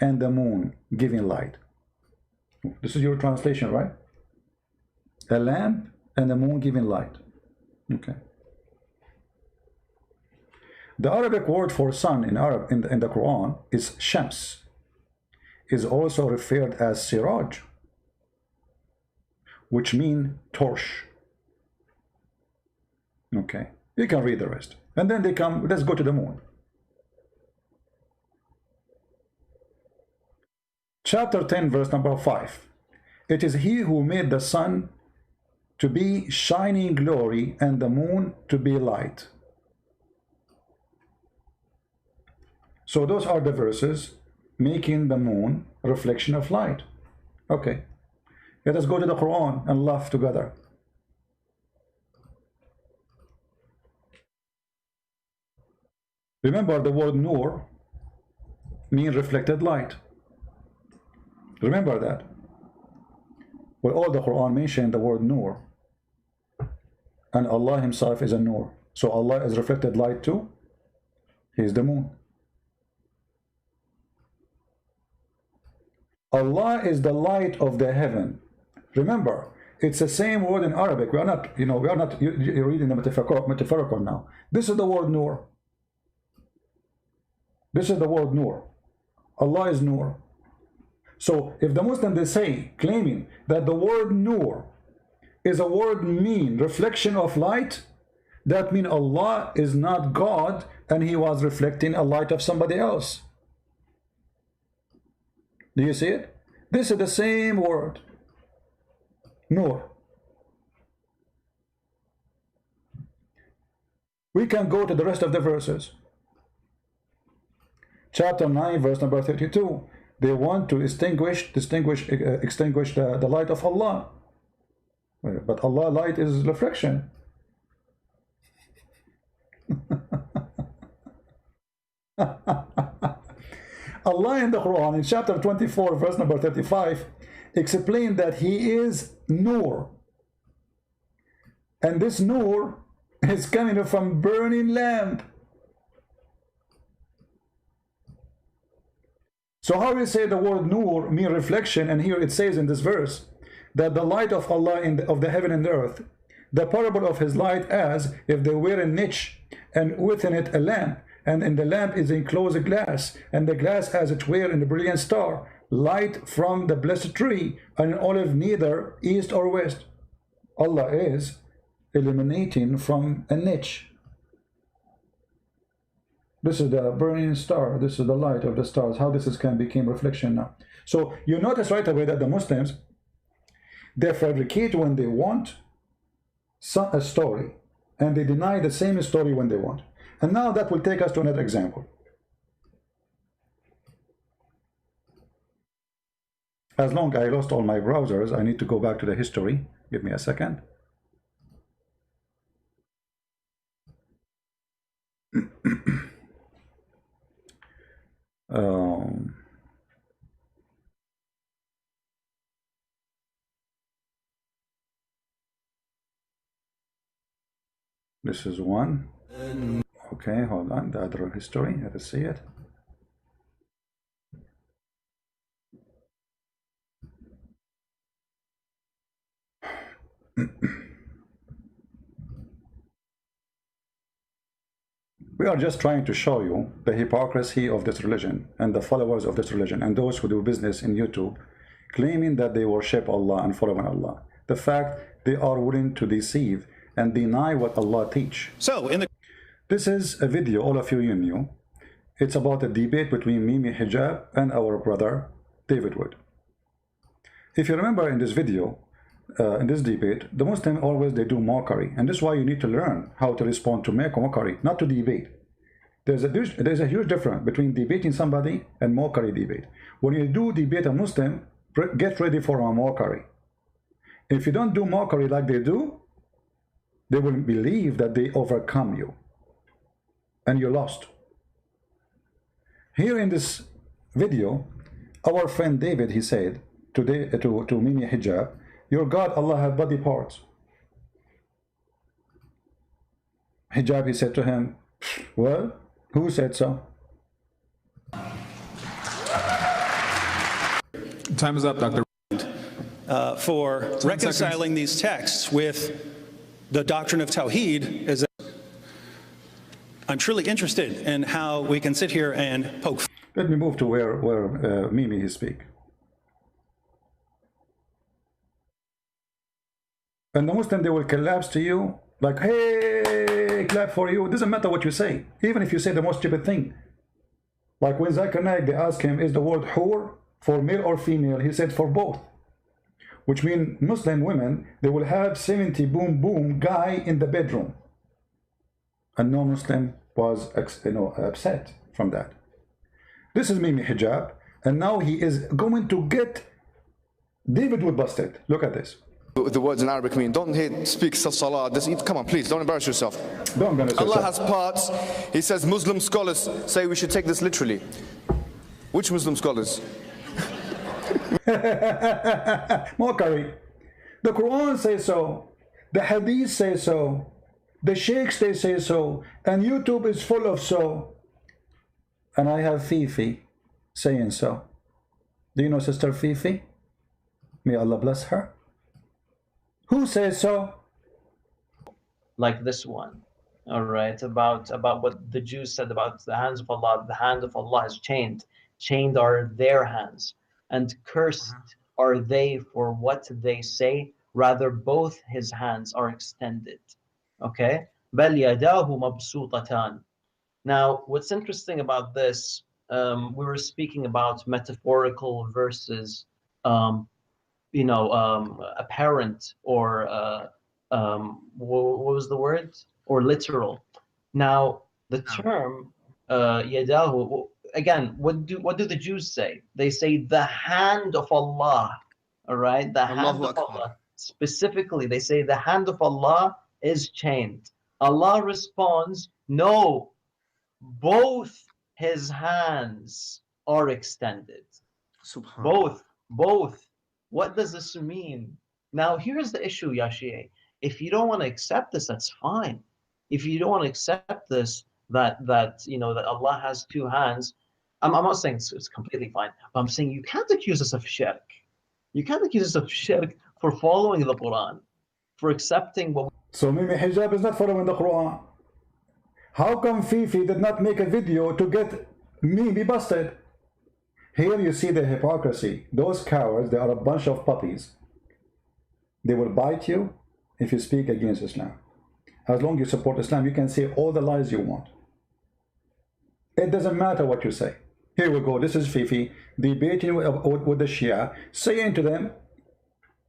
and the moon giving light. This is your translation, right? A lamp and the moon giving light. Okay. The Arabic word for sun in the Quran is Shams. Is also referred as Siraj, which mean torch. Okay, you can read the rest. And then they come, let's go to the moon. Chapter 10, verse number 5. It is he who made the sun to be shining glory and the moon to be light. So those are the verses making the moon a reflection of light. Okay, let us go to the Quran and laugh together. Remember the word nur means reflected light. Remember that. Well, all the Quran mentioned the word nur. And Allah himself is a nur. So Allah is reflected light too. He is the moon. Allah is the light of the heaven. Remember, it's the same word in Arabic. We are not, you're reading the metaphorical now. This is the word nur. This is the word nur. Allah is nur. So if the Muslims they say, claiming that the word nur is a word mean reflection of light, that means Allah is not God and he was reflecting a light of somebody else. Do you see it? This is the same word, nur. We can go to the rest of the verses. Chapter 9, verse number 32. They want to extinguish the light of Allah. But Allah light is reflection. Allah in the Quran in chapter 24 verse number 35 explained that he is nur, and this nur is coming from burning lamp. So how do you say the word nur mean reflection, and here it says in this verse that the light of Allah of the heaven and the earth, the parable of his light as if there were a niche and within it a lamp, and in the lamp is enclosed a glass, and the glass as it were in a brilliant star, light from the blessed tree, and an olive neither east or west. Allah is illuminating from a niche. This is the burning star. This is the light of the stars. How this is can become reflection now. So you notice right away that the Muslims, they fabricate when they want a story, and they deny the same story when they want. And now that will take us to another example. As long as I lost all my browsers, I need to go back to the history. Give me a second. This is one. Okay, hold on. The other history. Let us see it. We are just trying to show you the hypocrisy of this religion and the followers of this religion and those who do business in YouTube claiming that they worship Allah and following Allah. The fact they are willing to deceive and deny what Allah teach. So this is a video all of you knew. It's about a debate between Mimi Hijab and our brother David Wood. If you remember in this video, in this debate, the Muslims always they do mockery, and this is why you need to learn how to respond to mockery, not to debate. There's a huge difference between debating somebody and mockery debate. When you do debate a Muslim, get ready for a mockery. If you don't do mockery like they do, they will believe that they overcome you and you lost. Here in this video, our friend David, he said to Mimi Hijab, your God Allah have body parts. Hijab, he said to him, well, who said so? Time is up, Dr. For reconciling these texts with the doctrine of Tawheed is that I'm truly interested in how we can sit here and poke. Let me move to where Mimi he speak. And the Muslim, they will collapse to you like, hey, clap for you. It doesn't matter what you say, even if you say the most stupid thing. Like when Zakir Naik, they ask him, is the word hur for male or female? He said for both, which means Muslim women, they will have 70 boom boom guy in the bedroom. And no Muslim was upset from that. This is Mimi Hijab, and now he is going to get David Wood busted. Look at this. The words in Arabic mean, don't speak salah. Come on, please, don't embarrass yourself. Don't embarrass yourself. Allah has parts. He says Muslim scholars say we should take this literally. Which Muslim scholars? Mockery. The Quran says so. The Hadith says so. The Sheikhs, they say so. And YouTube is full of so. And I have Fifi saying so. Do you know Sister Fifi? May Allah bless her. Who says so? Like this one, all right, about what the Jews said about the hands of Allah. The hand of Allah is chained. Chained are their hands, and cursed are they for what they say. Rather, both his hands are extended. Okay? بَلْ يَدَاهُ مَبْسُوطَتَانِ. Now, what's interesting about this, we were speaking about metaphorical versus apparent or what was the word? Or literal. Now, the term yadahu, again, what do the Jews say? They say the hand of Allah. All right, the hand of Allah. Specifically, they say the hand of Allah is chained. Allah responds, no, both his hands are extended. Both. What does this mean? Now, here's the issue, Yashie. If you don't want to accept this, that's fine. If you don't want to accept this, that Allah has two hands, I'm not saying it's completely fine. But I'm saying you can't accuse us of shirk. You can't accuse us of shirk for following the Quran, for accepting what. So Mimi Hijab is not following the Quran. How come Fifi did not make a video to get Mimi busted? Here you see the hypocrisy. Those cowards, they are a bunch of puppies. They will bite you if you speak against Islam. As long as you support Islam, you can say all the lies you want. It doesn't matter what you say. Here we go. This is Fifi debating with the Shia, saying to them,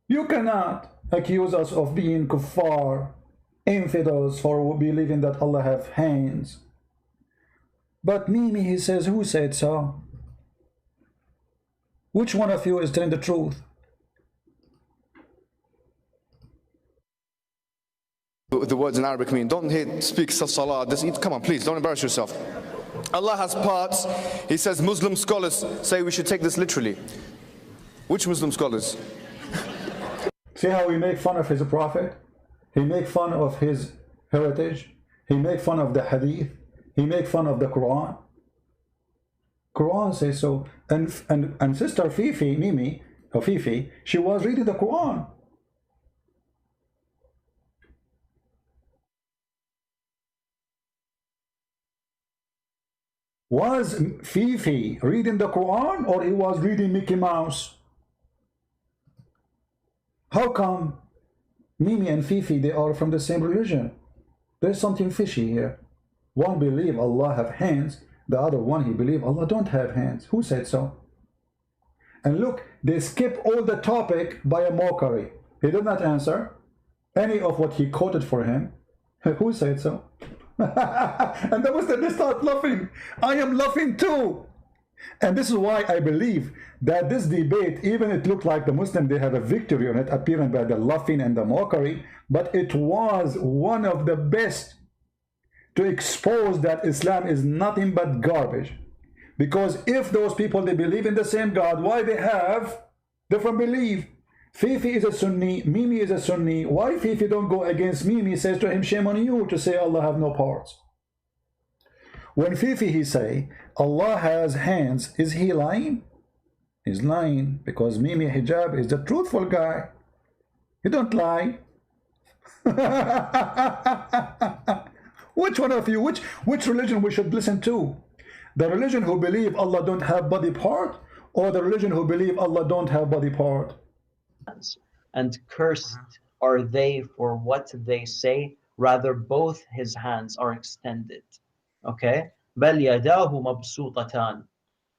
you cannot accuse us of being kuffar, infidels, for believing that Allah have hands. But Mimi, he says, who said so? Which one of you is telling the truth? The words in Arabic mean, don't speak salah, come on, please, don't embarrass yourself. Allah has parts. He says Muslim scholars say we should take this literally. Which Muslim scholars? See how we make fun of his prophet? He make fun of his heritage. He make fun of the hadith. He make fun of the Quran. Quran says so. And sister Fifi, Mimi, or Fifi, she was reading the Quran. Was Fifi reading the Quran, or he was reading Mickey Mouse? How come Mimi and Fifi, they are from the same religion? There's something fishy here. One believe Allah have hands, the other one he believe Allah don't have hands. Who said so? And look, they skip all the topic by a mockery. He did not answer any of what he quoted for him. Who said so? And the Muslims, they start laughing. I am laughing too. And this is why I believe that this debate, even it looked like the Muslim, they have a victory on it, appearing by the laughing and the mockery, but it was one of the best to expose that Islam is nothing but garbage. Because if those people, they believe in the same God, why they have different belief? Fifi is a Sunni, Mimi is a Sunni. Why Fifi don't go against Mimi? Says to him, shame on you to say Allah have no parts. When Fifi he say Allah has hands, is he lying? He's lying, because Mimi Hijab is the truthful guy. He don't lie. Which one of you, which religion we should listen to? The religion who believe Allah don't have body part, or the religion who believe Allah don't have body part? And cursed are they for what they say, rather both his hands are extended. Okay? بَلْ يَدَاهُ مَبْسُوطَتَانِ.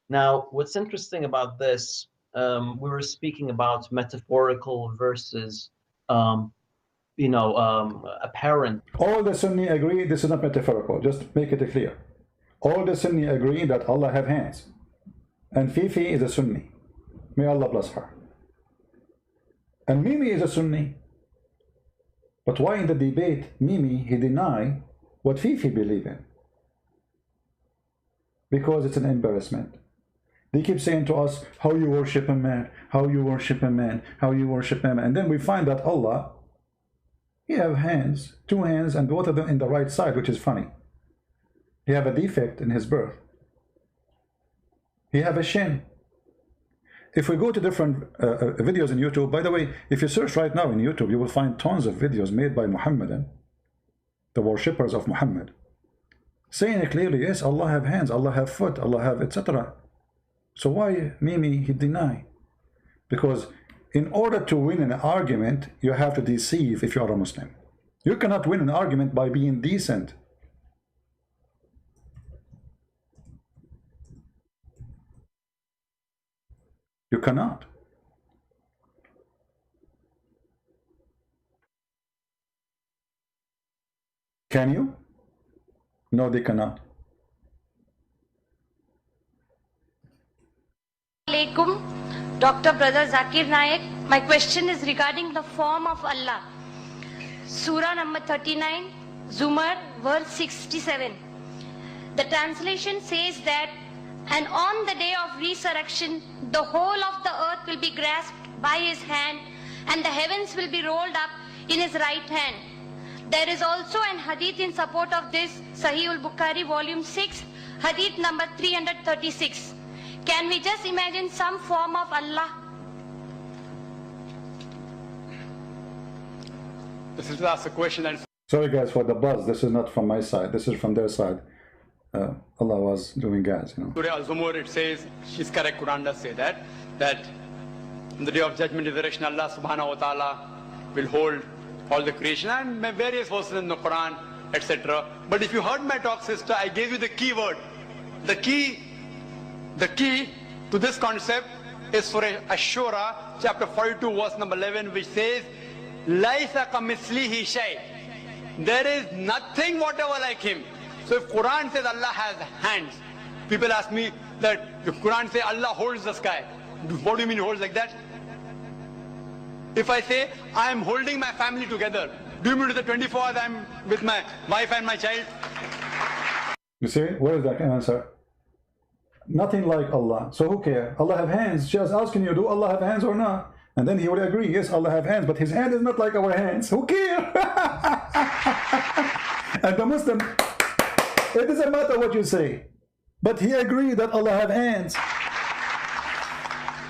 Now, what's interesting about this, we were speaking about metaphorical versus, apparent. All the Sunni agree this is not metaphorical. Just make it clear. All the Sunni agree that Allah have hands. And Fifi is a Sunni. May Allah bless her. And Mimi is a Sunni. But why in the debate, Mimi, he deny what Fifi believe in? Because it's an embarrassment. They keep saying to us, how you worship a man, how you worship a man, how you worship a man. And then we find that Allah, he have hands, two hands, and both of them in the right side, which is funny. He have a defect in his birth. He have a shin. If we go to different videos in YouTube, by the way, if you search right now in YouTube, you will find tons of videos made by Muhammadan, the worshippers of Muhammad, saying it clearly, yes, Allah have hands, Allah have foot, Allah have etc. So why Mimi he deny? Because in order to win an argument, you have to deceive if you are a Muslim. You cannot win an argument by being decent. You cannot. Can you? No, they cannot. Alaikum, Dr. Brother Zakir Naik. My question is regarding the form of Allah. Surah number 39, Zumar, verse 67. The translation says that, and on the day of resurrection, the whole of the earth will be grasped by his hand, and the heavens will be rolled up in his right hand. There is also an hadith in support of this, Sahih al-Bukhari, volume 6, hadith number 336. Can we just imagine some form of Allah? This is ask a question and Sorry guys for the buzz. This is not from my side. This is from their side. Allah was doing guys, you know. Surah Al-Zumur, it says, she's correct, Quran does say that on the day of judgment, the direction Allah subhanahu wa ta'ala will hold all the creation, and various verses in the Quran, etc. But if you heard my talk, sister, I gave you the key word. the key to this concept is Surah Ash-Shura, chapter 42, verse number 11, which says, "Laisa kamithlihi shay." There is nothing whatever like him. So if Quran says Allah has hands, people ask me that if Quran says Allah holds the sky, what do you mean holds like that? If I say I am holding my family together, do you mean to the 24 hours I am with my wife and my child? You see, where is that answer? Nothing like Allah. So who cares? Allah have hands. Just asking you, do Allah have hands or not? And then he would agree, yes, Allah have hands, but his hand is not like our hands. Who cares? And the Muslim, it doesn't matter what you say, but he agreed that Allah have hands.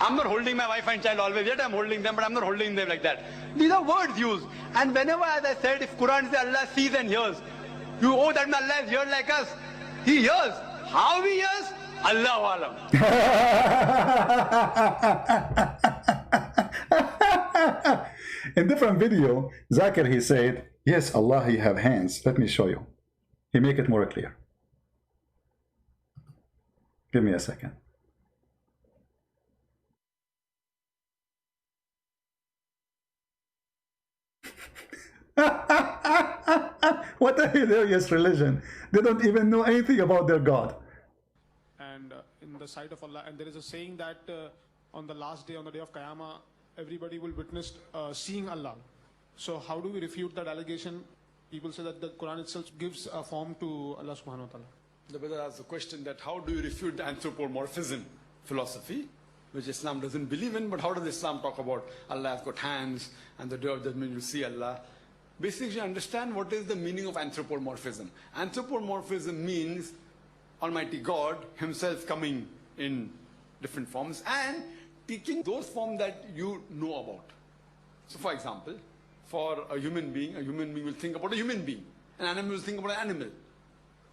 I'm not holding my wife and child always, yet I'm holding them, but I'm not holding them like that. These are words used. And whenever, as I said, if Quran says Allah sees and hears, you, oh, that Allah is here like us. He hears. How he hears? Allahu Alam. In different video, Zakir, he said, yes, Allah, he have hands. Let me show you. He make it more clear. Give me a second. What a hilarious religion. They don't even know anything about their God. And in the sight of Allah, and there is a saying that on the last day, on the day of Qiyamah, everybody will witness seeing Allah. So how do we refute that allegation? People say that the Quran itself gives a form to Allah subhanahu wa ta'ala. The brother asked the question that how do you refute the anthropomorphism philosophy, which Islam doesn't believe in, but how does Islam talk about Allah has got hands and the day of judgment you see Allah? Basically, understand what is the meaning of anthropomorphism. Anthropomorphism means Almighty God himself coming in different forms and taking those forms that you know about. So for example, for a human being will think about a human being. An animal will think about an animal.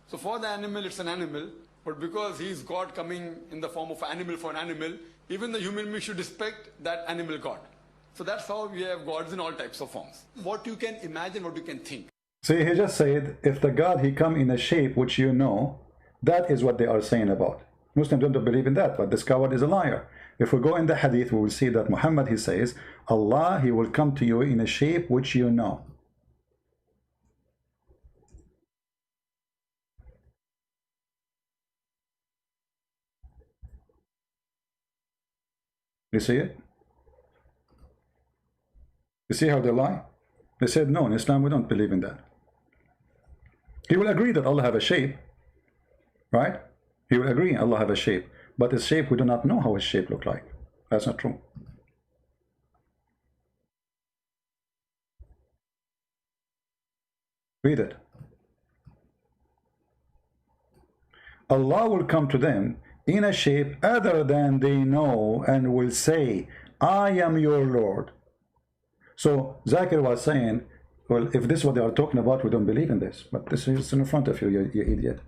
So for the animal, it's an animal, but because he is God coming in the form of an animal for an animal, even the human being should respect that animal God. So that's how we have gods in all types of forms. What you can imagine, what you can think. See, he just said, if the God, he come in a shape which you know, that is what they are saying about. Muslims don't believe in that, but this coward is a liar. If we go in the hadith, we will see that Muhammad, he says, Allah, he will come to you in a shape which you know. You see it? You see how they lie? They said, no, in Islam we don't believe in that. He will agree that Allah have a shape, right? He will agree Allah have a shape, but his shape, we do not know how his shape look like. That's not true. Read it. Allah will come to them in a shape other than they know and will say, I am your Lord. So Zakir was saying, well, if this is what they are talking about, we don't believe in this. But this is in front of you, you idiot.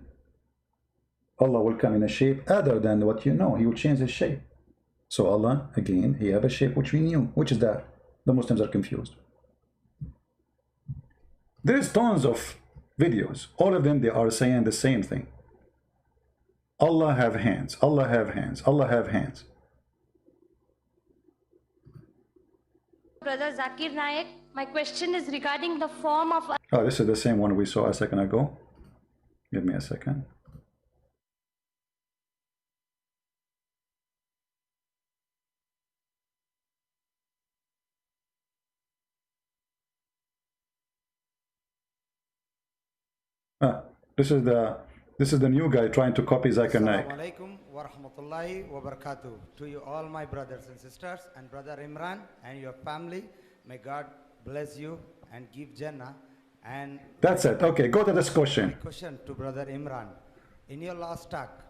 Allah will come in a shape other than what you know. He will change his shape. So Allah, again, he have a shape which we knew. Which is that? The Muslims are confused. There is tons of videos. All of them, they are saying the same thing. Allah have hands. Allah have hands. Allah have hands. Brother Zakir Naik, my question is regarding the form of... Oh, this is the same one we saw a second ago. Give me a second. This is the new guy trying to copy Zakir Naik. Assalamu alaikum wa rahmatullahi wa barakatuh. To you all my brothers and sisters and brother Imran and your family, may God bless you and give Jannah. And that's it. Okay, go to this question. My question to brother Imran. In your last talk,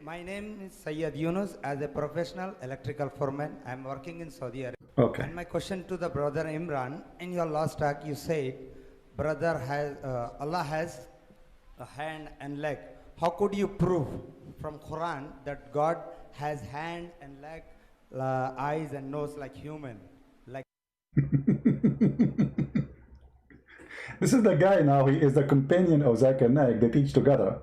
my name is Sayyid Yunus. As a professional electrical foreman, I am working in Saudi Arabia. Okay. And my question to the brother Imran, in your last talk you said, Allah has a hand and leg. How could you prove from Quran that God has hand and leg, eyes and nose like human? Like this is the guy now. He is the companion of Zakir Naik. They teach together,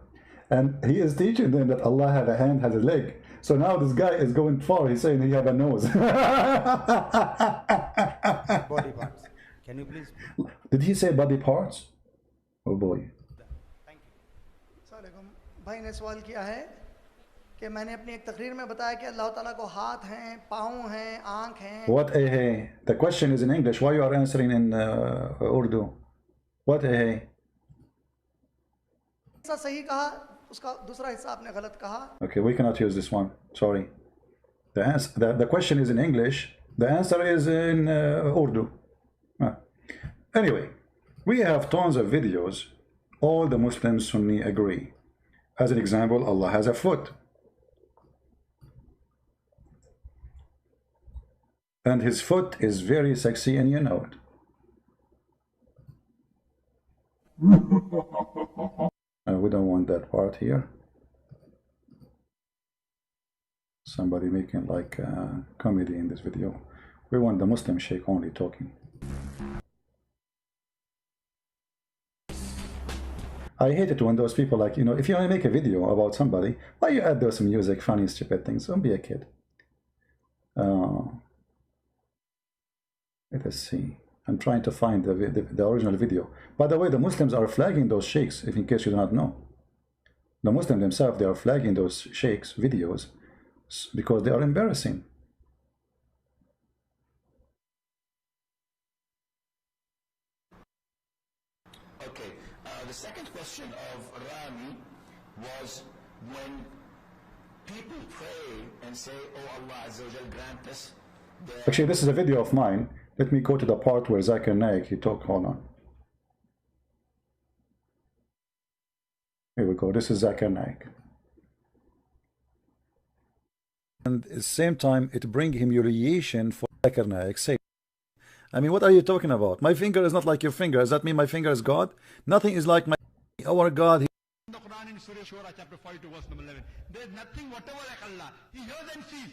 And he is teaching them that Allah has a hand, has a leg. So now this guy is going far. He's saying he have a nose. Body parts. Can you please? Did he say body parts? Oh boy. भाई ने सवाल किया है कि मैंने अपनी एक तकरीर में बताया कि अल्लाह ताला को हाथ हैं, पाँव हैं, आँख हैं. What hey? The question is in English. Why you are answering in Urdu? What hey? ऐसा सही कहा, उसका दूसरा हिस्सा आपने गलत कहा. Okay, we cannot use this one. Sorry. The question is in English. The answer is in Urdu. Anyway, we have tons of videos. All the Muslims Sunni agree. As an example, Allah has a foot. And his foot is very sexy, and you know it. We don't want that part here. Somebody making like comedy in this video. We want the Muslim sheikh only talking. I hate it when those people like, you know, if you want to make a video about somebody, why you add those music, funny, stupid things? Don't be a kid. Let us see. I'm trying to find the original video. By the way, the Muslims are flagging those sheikhs, if in case you do not know. The Muslims themselves, they are flagging those sheikhs' videos because they are embarrassing. Okay, the second question of Rami was when people pray and say, oh Allah Azza wa Jal, grant us. Actually, this is a video of mine. Let me go to the part where Zakir Naik, he talked, hold on. Here we go, this is Zakir Naik. And at the same time, it brings humiliation for Zakir Naik. Say, I mean, what are you talking about? My finger is not like your finger. Does that mean my finger is God? Nothing is like our God. In the Quran in Surah Shura, chapter 42, verse number 11, there is nothing whatever like Allah. He hears and sees.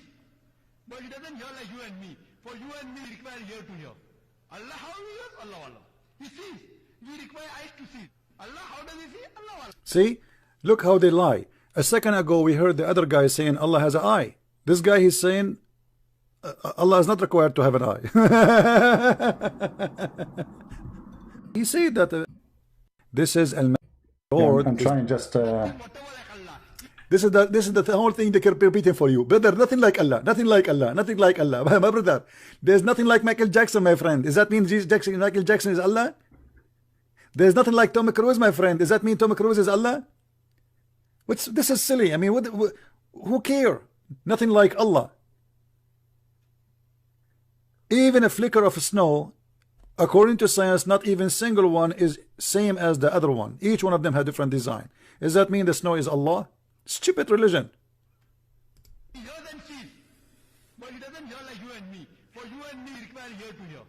But he doesn't hear like you and me. For you and me, we require ear to hear. Allah, how he hears? Allah, Allah. He sees. We require eyes to see. Allah, how does he see? Allah, Allah. See? Look how they lie. A second ago, we heard the other guy saying Allah has an eye. This guy, he's saying Allah is not required to have an eye. He said that this is Lord. I'm trying just... This is the whole thing they keep repeating for you, brother. Nothing like Allah, nothing like Allah, nothing like Allah. My brother, there's nothing like Michael Jackson, my friend. Does that mean Michael Jackson is Allah? There's nothing like Tom Cruise, my friend. Does that mean Tom Cruise is Allah? This is silly. I mean, who care? Nothing like Allah. Even a flicker of snow, according to science, not even single one is same as the other one. Each one of them has different design. Does that mean the snow is Allah? Stupid religion. He hears and sees. But he doesn't hear like you and me. For you and me, we require ear to hear.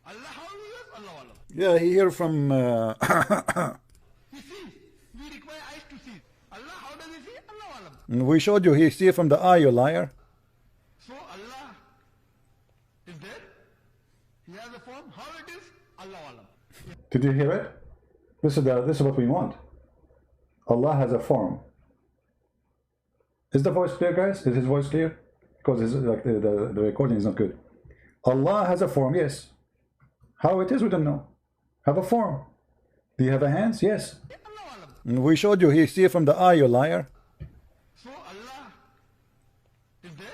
Allah, how he hears? Allah, Allah. Yeah, he hear from... He sees. We require eyes to see. Allah, how does he see? Allah, Allah. We showed you, he see from the eye, you liar. So Allah is there. He has a form. How it is? Allah, Allah. Did you hear it? This is what we want. Allah has a form. Is the voice clear, guys? Is his voice clear? Because like the recording is not good. Allah has a form, yes. How it is, we don't know. Have a form. Do you have a hands? Yes. We showed you, he see from the eye, you liar. So Allah is there.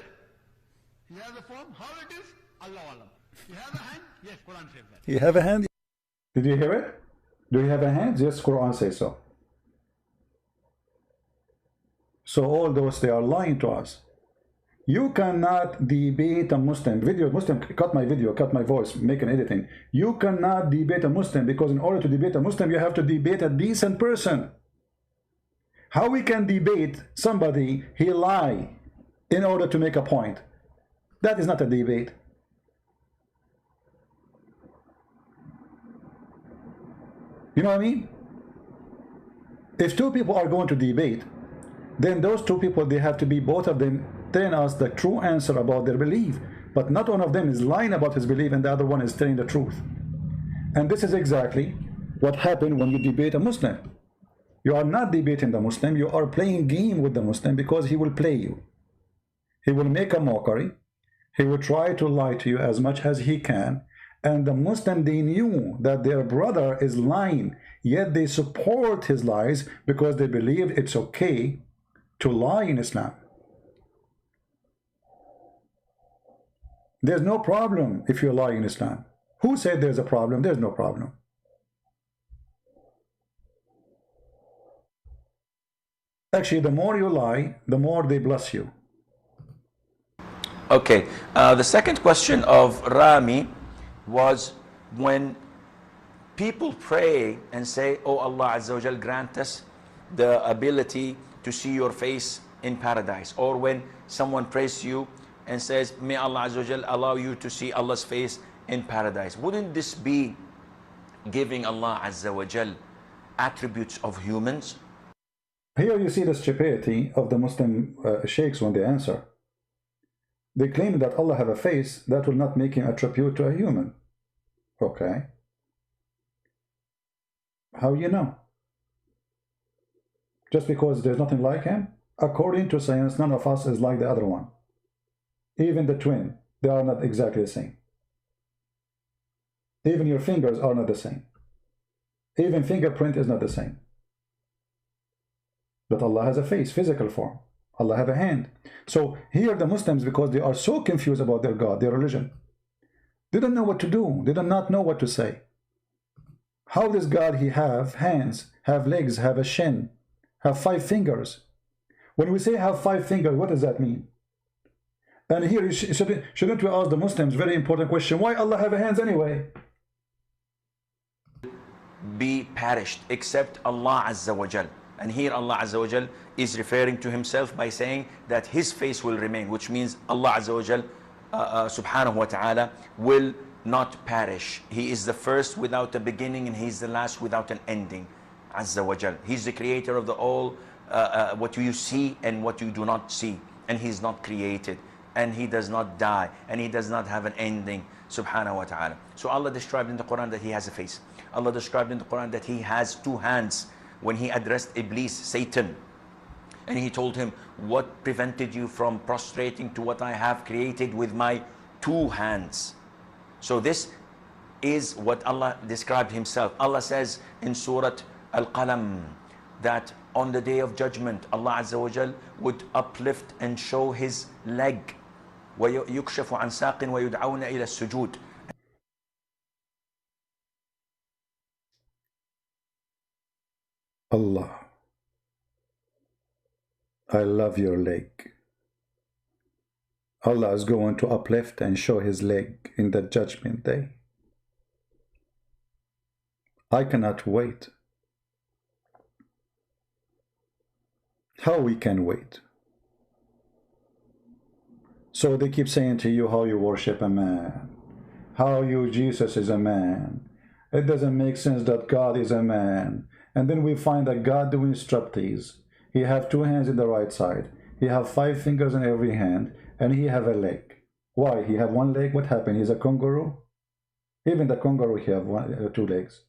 He has a form. How it is? Allah, Allah. He has a hand? Yes, Quran says that. You have a hand? Did you hear it? Do you have a hand? Yes, Quran says so. So all those, they are lying to us. You cannot debate a Muslim. Muslim, cut my video, cut my voice, make an editing. You cannot debate a Muslim, because in order to debate a Muslim, you have to debate a decent person. How we can debate somebody, he lie in order to make a point? That is not a debate. You know what I mean? If two people are going to debate, then those two people, they have to be, both of them, telling us the true answer about their belief. But not one of them is lying about his belief and the other one is telling the truth. And this is exactly what happened when you debate a Muslim. You are not debating the Muslim, you are playing game with the Muslim, because he will play you. He will make a mockery. He will try to lie to you as much as he can. And the Muslim, they knew that their brother is lying, yet they support his lies because they believe it's okay to lie in Islam. There's no problem if you lie in Islam. Who said there's a problem? There's no problem. Actually, the more you lie, the more they bless you. Okay, the second question of Rami was when people pray and say, oh Allah Azza wa Jal, grant us the ability to see your face in paradise. Or when someone prays to you and says, may Allah Azza wa Jal allow you to see Allah's face in paradise. Wouldn't this be giving Allah Azza wa Jal attributes of humans? Here you see the stupidity of the Muslim sheikhs when they answer. They claim that Allah have a face that will not make him attribute to a human. Okay. How you know? Just because there's nothing like him? According to science, none of us is like the other one. Even the twin, they are not exactly the same. Even your fingers are not the same. Even fingerprint is not the same. But Allah has a face, physical form. Allah have a hand. So here the Muslims, because they are so confused about their God, their religion, they don't know what to do. They do not know what to say. How does God, he have hands, have legs, have a shin, have 5 fingers? When we say have 5 fingers, what does that mean? And here, shouldn't we ask the Muslims, very important question, why Allah have hands anyway? Be perished except Allah Azza wa Jal. And here Allah Azza wa Jal is referring to himself by saying that his face will remain, which means Allah Azza wa Jal subhanahu wa ta'ala will not perish. He is the first without a beginning, and he is the last without an ending. Azza wa Jal. He's the creator of the all, what you see and what you do not see. And he's not created, and he does not die, and he does not have an ending, subhanahu wa ta'ala. So Allah described in the Quran that he has a face. Allah described in the Quran that he has 2 hands when he addressed Iblis, Satan. And he told him, what prevented you from prostrating to what I have created with my 2 hands? So this is what Allah described himself. Allah says in Surah Al-Qalam that on the day of judgment, Allah Azza wa Jal would uplift and show his leg. وَيُكْشَفُ عَنْ سَاقٍ وَيُدْعَوْنَ إِلَى السُّجُودِ. Allah, I love your leg. Allah is going to uplift and show his leg in the judgment day. I cannot wait. How we can wait? So they keep saying to you how you worship a man, how you Jesus is a man. It doesn't make sense that God is a man. And then we find that God doing striptease. He have 2 hands in the right side. He have 5 fingers in every hand, and he have a leg. Why? He have 1 leg. What happened? He's a kangaroo. Even the kangaroo, he have 2 legs.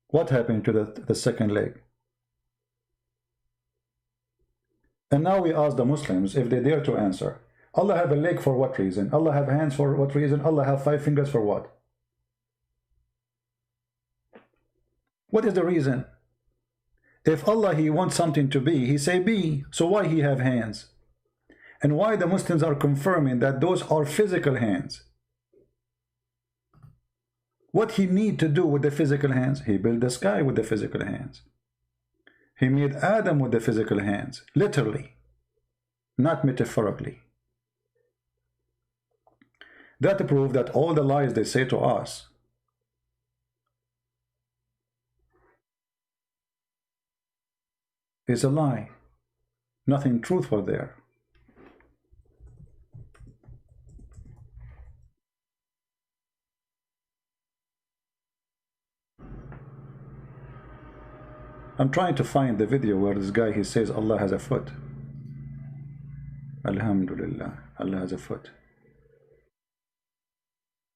What happened to the second leg? And now we ask the Muslims if they dare to answer. Allah have a leg for what reason? Allah have hands for what reason? Allah have 5 fingers for what? What is the reason? If Allah, he wants something to be, he say be. So why he have hands? And why the Muslims are confirming that those are physical hands? What he need to do with the physical hands? He built the sky with the physical hands. He made Adam with the physical hands, literally, not metaphorically. That proves that all the lies they say to us is a lie. Nothing truthful there. I'm trying to find the video where this guy, he says Allah has a foot. Alhamdulillah, Allah has a foot.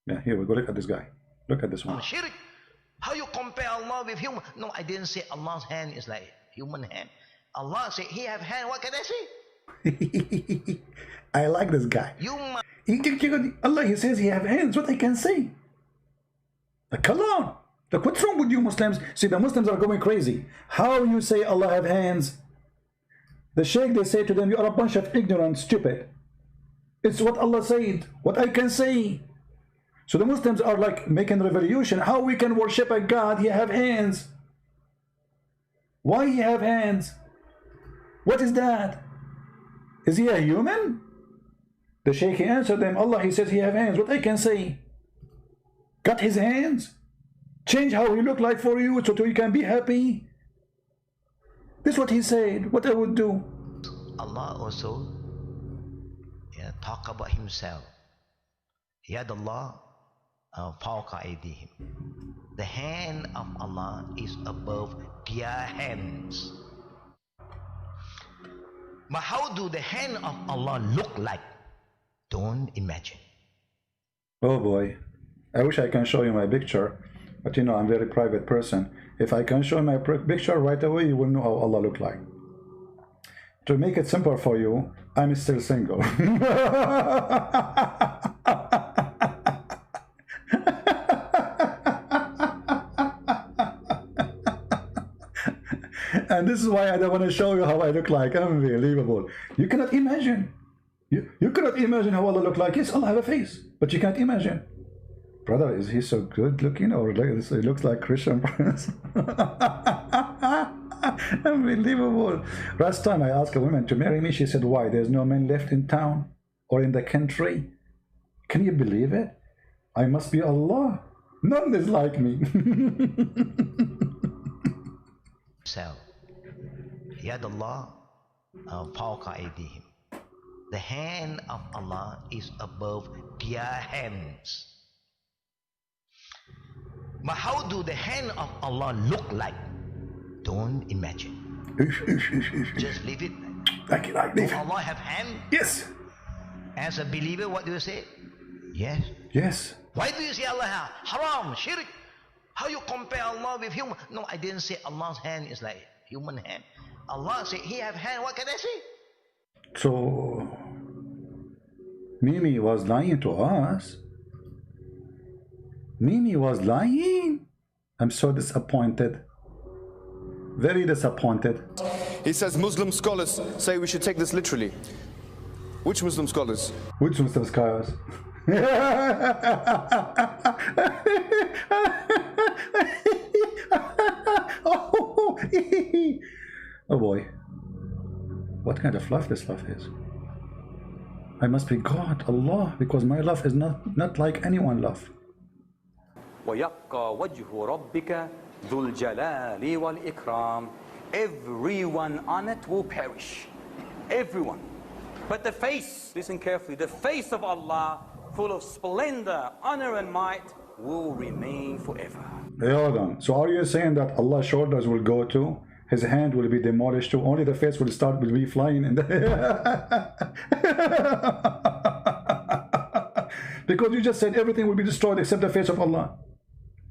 Yeah, here we go. Look at this guy. Look at this one. Shirk. How you compare Allah Allah with human. No, I didn't say Allah's hand is like human hand. Allah said He have hand. What can I say? I like this guy. Allah, He says He have hands. What I can say? Like, come on. Like, what's wrong with you Muslims? See, the Muslims are going crazy. How you say Allah have hands? The Sheikh, they say to them, you are a bunch of ignorant, stupid. It's what Allah said. What I can say. So the Muslims are like making revolution. How we can worship a God? He have hands. Why He have hands? What is that? Is He a human? The Shaykh answered them, Allah, He says He have hands. What I can say? Cut His hands? Change how He look like for you so you can be happy? This is what He said. What I would do? Allah also talk about Himself. Yad Allah fawqa aydihim. The hand of Allah is above their hands. But how do the hand of Allah look like? Don't imagine. Oh boy, I wish I can show you my picture, but you know I'm a very private person. If I can show you my picture right away, you will know how Allah look like. To make it simple for you, I'm still single. And this is why I don't want to show you how I look like. Unbelievable. You cannot imagine. You cannot imagine how Allah look like. Yes, Allah have a face, but you can't imagine. Brother, is he so good looking, or he looks like Christian Prince? Unbelievable. Last time I asked a woman to marry me, she said, why? There's no men left in town or in the country. Can you believe it? I must be Allah. None is like me. So, Yad Allah fawqa aydihim. The hand of Allah is above their hands. But how do the hand of Allah look like? Don't imagine. Just leave it. Like it, like Does Allah have hand? Yes. As a believer, what do you say? Yes. Yes. Why do you say Allah have? Haram, shirk. How you compare Allah with human? No, I didn't say Allah's hand is like human hand. Allah said He have hand. What can I say? So Mimi was lying to us. Mimi was lying. I'm so disappointed. Very disappointed. He says Muslim scholars say we should take this literally. Which Muslim scholars? Which Muslim scholars? Oh boy. What kind of love this love is? I must be God, Allah, because my love is not like anyone love. وَيَبْقَى وَجْهُ رَبِّكَ ذُو الْجَلَالِ وَالْإِكْرَامِ. Everyone on it will perish. Everyone. But the face, listen carefully, the face of Allah, full of splendor, honor and might, will remain forever. Hey, hold on. So are you saying that Allah's shoulders will go to? His hand will be demolished too? Only the face will be flying in the because you just said everything will be destroyed except the face of Allah.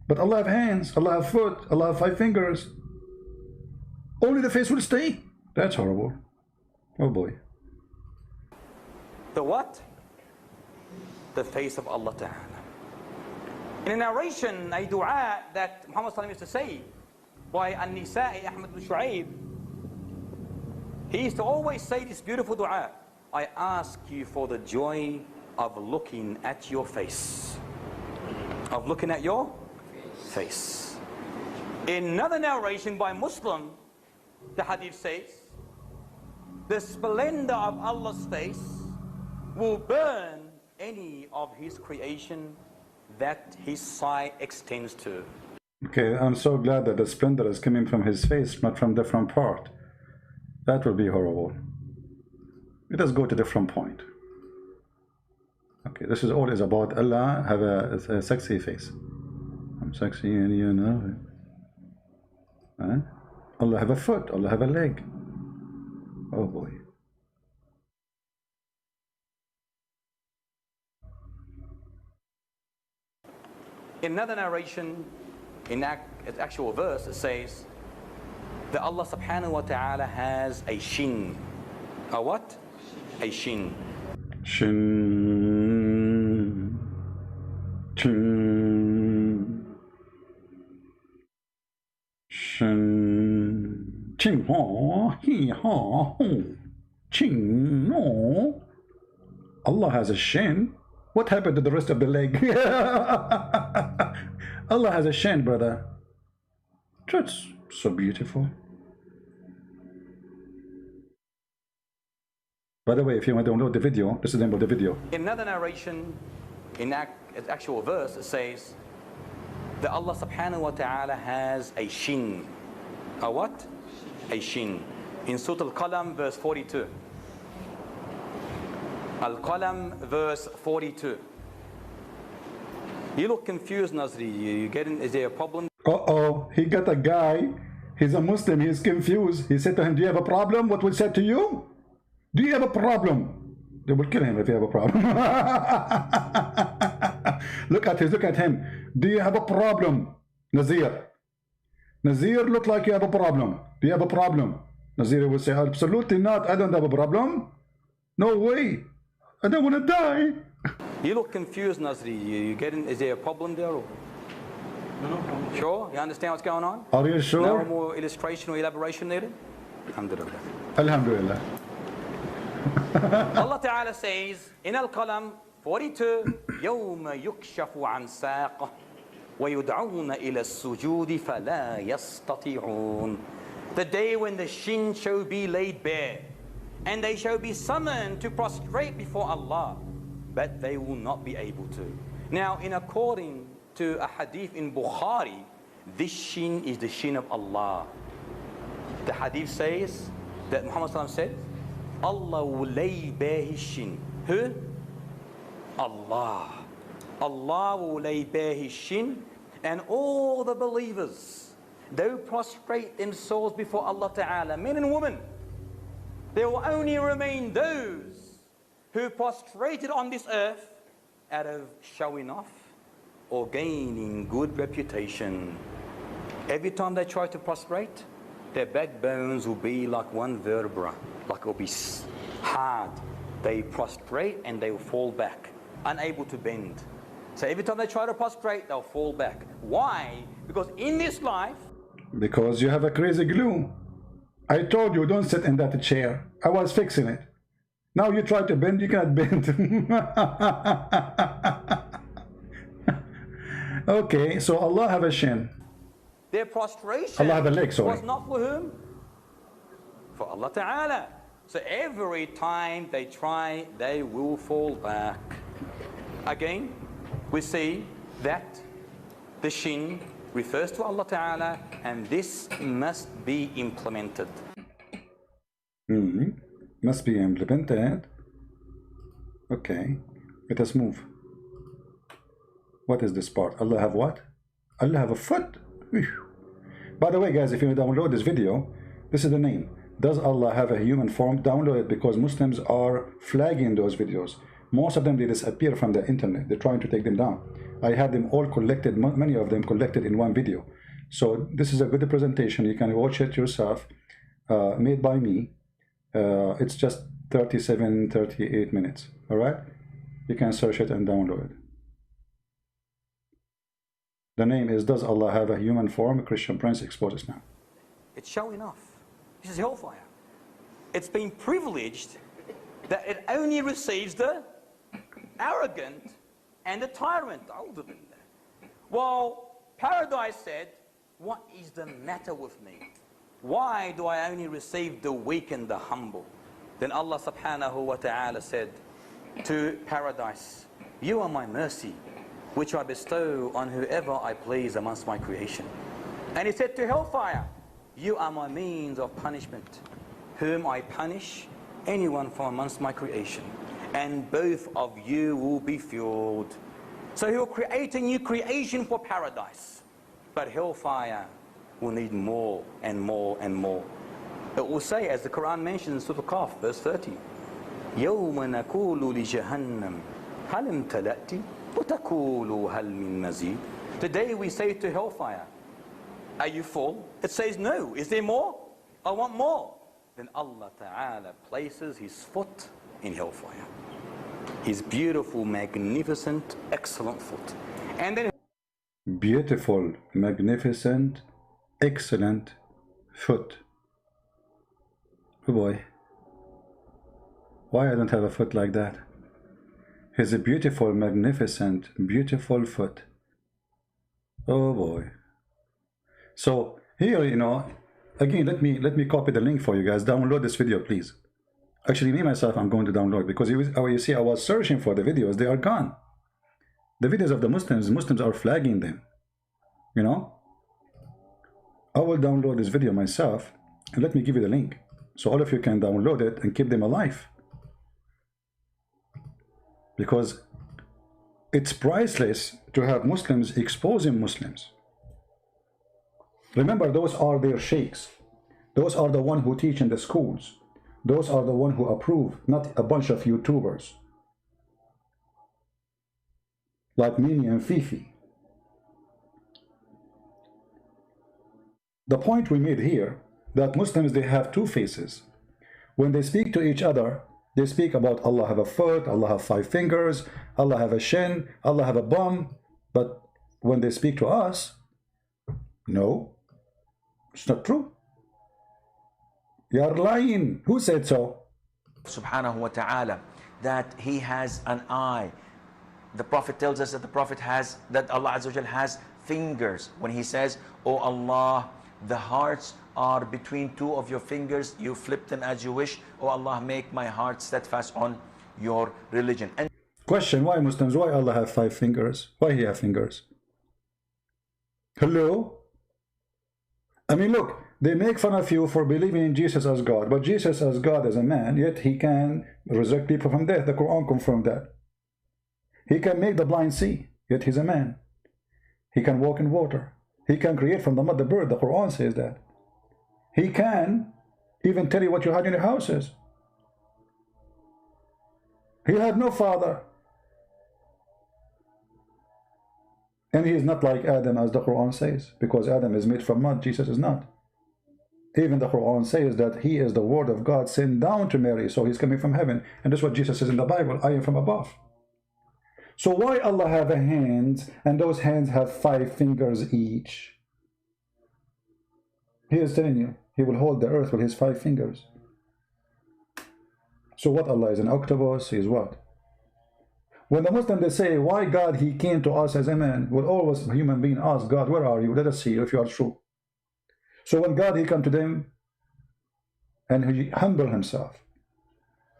But Allah have hands, Allah have foot, Allah have 5 fingers. Only the face will stay. That's horrible. Oh boy. The what? The face of Allah Ta'ala. In a narration, a dua that Muhammad Sallallahu used to say by An-Nisa'i Ahmad bin Shu'aib, he used to always say this beautiful dua: I ask you for the joy of looking at your face. Of looking at your face. In another narration by Muslim, the hadith says, the splendor of Allah's face will burn any of His creation that His sight extends to. Okay, I'm so glad that the splendor is coming from His face, not from different part. That would be horrible. Let us go to different point. Okay, this is all is about Allah have a sexy face. I'm sexy and you know. Huh? Allah have a foot, Allah have a leg. Oh boy. In another narration, in its actual verse, it says that Allah subhanahu wa ta'ala has a shin. A what? A shin. Shin. Chin. Shin. Ching ha. He ha. Ho. Ching no. Allah has a shin. What happened to the rest of the leg? Allah has a shin, brother. That's so beautiful. By the way, if you want to download the video, this is the name of the video. In another narration, in its actual verse, it says that Allah subhanahu wa ta'ala has a shin. A what? A shin. In Surah Al-Qalam, verse 42. Al-Qalam, verse 42. You look confused, Nazri. You getting? Is there a problem? Uh-oh, he got a guy. He's a Muslim. He's confused. He said to him, do you have a problem? What was said to you? Do you have a problem? They will kill him if you have a problem. Look at him. Do you have a problem? Nazir. Nazir, look like you have a problem. Do you have a problem? Nazir will say, absolutely not. I don't have a problem. No way. I don't want to die. You look confused, Nazri. You getting? Is there a problem there? Or? No problem. Sure? You understand what's going on? Are you sure? No more illustration or elaboration needed? Alhamdulillah. Alhamdulillah. Allah Ta'ala says in Al-Qalam 42, يَوْمَ يُكْشَفُ عَنْ سَاقَهُ وَيُدْعَوْنَ إِلَى السُّجُودِ فَلَا يَسْتَطِيعُونَ. The day when the shin shall be laid bare, and they shall be summoned to prostrate before Allah, but they will not be able to. Now, in according to a hadith in Bukhari, this shin is the shin of Allah. The hadith says that Muhammad ﷺ said, Allah will lay bare his shin. Who? Allah. Allah will lay bare his shin, and all the believers, they will prostrate themselves before Allah Ta'ala, men and women. There will only remain those who prostrated on this earth out of showing off or gaining good reputation. Every time they try to prostrate, their backbones will be like one vertebra, like it will be hard. They prostrate and they will fall back, unable to bend. So every time they try to prostrate, they'll fall back. Why? Because in this life... Because you have a crazy glue. I told you, don't sit in that chair. I was fixing it. Now you try to bend, you cannot bend. Okay, so Allah have a shin. Their prostration Allah have a leg, sorry. was not for whom? For Allah Ta'ala. So every time they try, they will fall back. Again, we see that the shin refers to Allah Ta'ala, and this must be implemented. Must be implemented. Okay, let us move. What is this part? Allah have what? Allah have a foot? By the way, guys, if you download this video, this is the name. Does Allah have a human form? Download it, because Muslims are flagging those videos. Most of them, they disappear from the internet. They're trying to take them down. I have them all collected, many of them collected in one video. So this is a good presentation. You can watch it yourself, made by me. It's just 38 minutes. All right? You can search it and download it. The name is Does Allah Have a Human Form? Christian Prince exposes now. It's showing off. This is hellfire. It's been privileged that it only receives the arrogant and the tyrant. While paradise said, what is the matter with me? Why do I only receive the weak and the humble? Then Allah subhanahu wa ta'ala said to paradise, you are my mercy, which I bestow on whoever I please amongst my creation. And he said to hellfire, you are my means of punishment, whom I punish anyone from amongst my creation, and both of you will be fueled. So he will create a new creation for paradise, but hellfire will need more and more and more. It will say, as the Quran mentions in Surah Qaf, verse 30, يَوْمَ نَقُولُ لِجَهَنَّمْ هَلْ امْتَلَأْتِ وَتَقُولُ هَلْ مِن مَزِيدٍ. Today we say to hellfire, are you full? It says no. Is there more? I want more. Then Allah Ta'ala places his foot in hellfire. His beautiful, magnificent, excellent foot. And then beautiful, magnificent, excellent foot. Oh boy. Why I don't have a foot like that? He's a beautiful, magnificent, beautiful foot. Oh boy. So here, you know, again, let me copy the link for you guys. Download this video, please. Actually, me myself, I'm going to download, because you see, I was searching for the videos. They are gone. The videos of the Muslims are flagging them. You know, I will download this video myself, and let me give you the link so all of you can download it and keep them alive, because it's priceless to have Muslims exposing Muslims. Remember, those are their sheikhs. Those are the ones who teach in the schools. Those are the ones who approve, not a bunch of YouTubers like Mimi and Fifi. The point we made here, that Muslims, they have two faces. When they speak to each other, they speak about Allah have a foot, Allah have 5 fingers, Allah have a shin, Allah have a bum. But when they speak to us, no, it's not true. You are lying. Who said so? Subhanahu wa ta'ala, that he has an eye. The Prophet tells us that the Prophet has, that Allah Azza wa Jal has fingers. When he says, "Oh Allah, the hearts are between 2 of your fingers, you flip them as you wish. Oh Allah, make my heart steadfast on your religion." And question, why Muslims, why Allah have 5 fingers? Why he have fingers? Hello? I mean, look, they make fun of you for believing in Jesus as God, but Jesus as God as a man, yet he can resurrect people from death. The Quran confirmed that. He can make the blind see, yet he's a man. He can walk in water. He can create from the mud the bird. The Quran says that. He can even tell you what you had in your houses. He had no father. And he is not like Adam, as the Quran says, because Adam is made from mud, Jesus is not. Even the Quran says that he is the word of God sent down to Mary, so he's coming from heaven. And that's what Jesus says in the Bible, I am from above. So why Allah have a hand, and those hands have 5 fingers each? He is telling you, he will hold the earth with his 5 fingers. So what, Allah is an octopus? He is what? When the Muslims, they say, why God, he came to us as a man, will always a human being ask God, where are you? Let us see you if you are true. So when God, he come to them and he humble himself.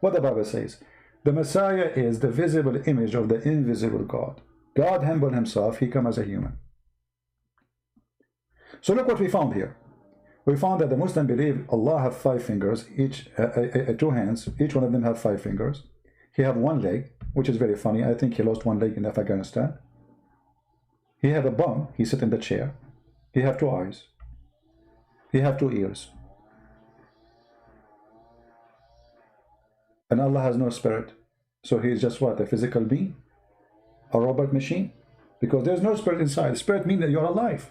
What the Bible says, the Messiah is the visible image of the invisible God. God humbled himself, he come as a human. So look what we found here. We found that the Muslim believe Allah have 5 fingers, each 2 hands, each one of them have 5 fingers. He have 1 leg, which is very funny. I think he lost 1 leg in Afghanistan. He have a bum, he sit in the chair. He have 2 eyes. He have 2 ears. And Allah has no spirit. So he is just what? A physical being? A robot machine? Because there's no spirit inside. Spirit means that you're alive.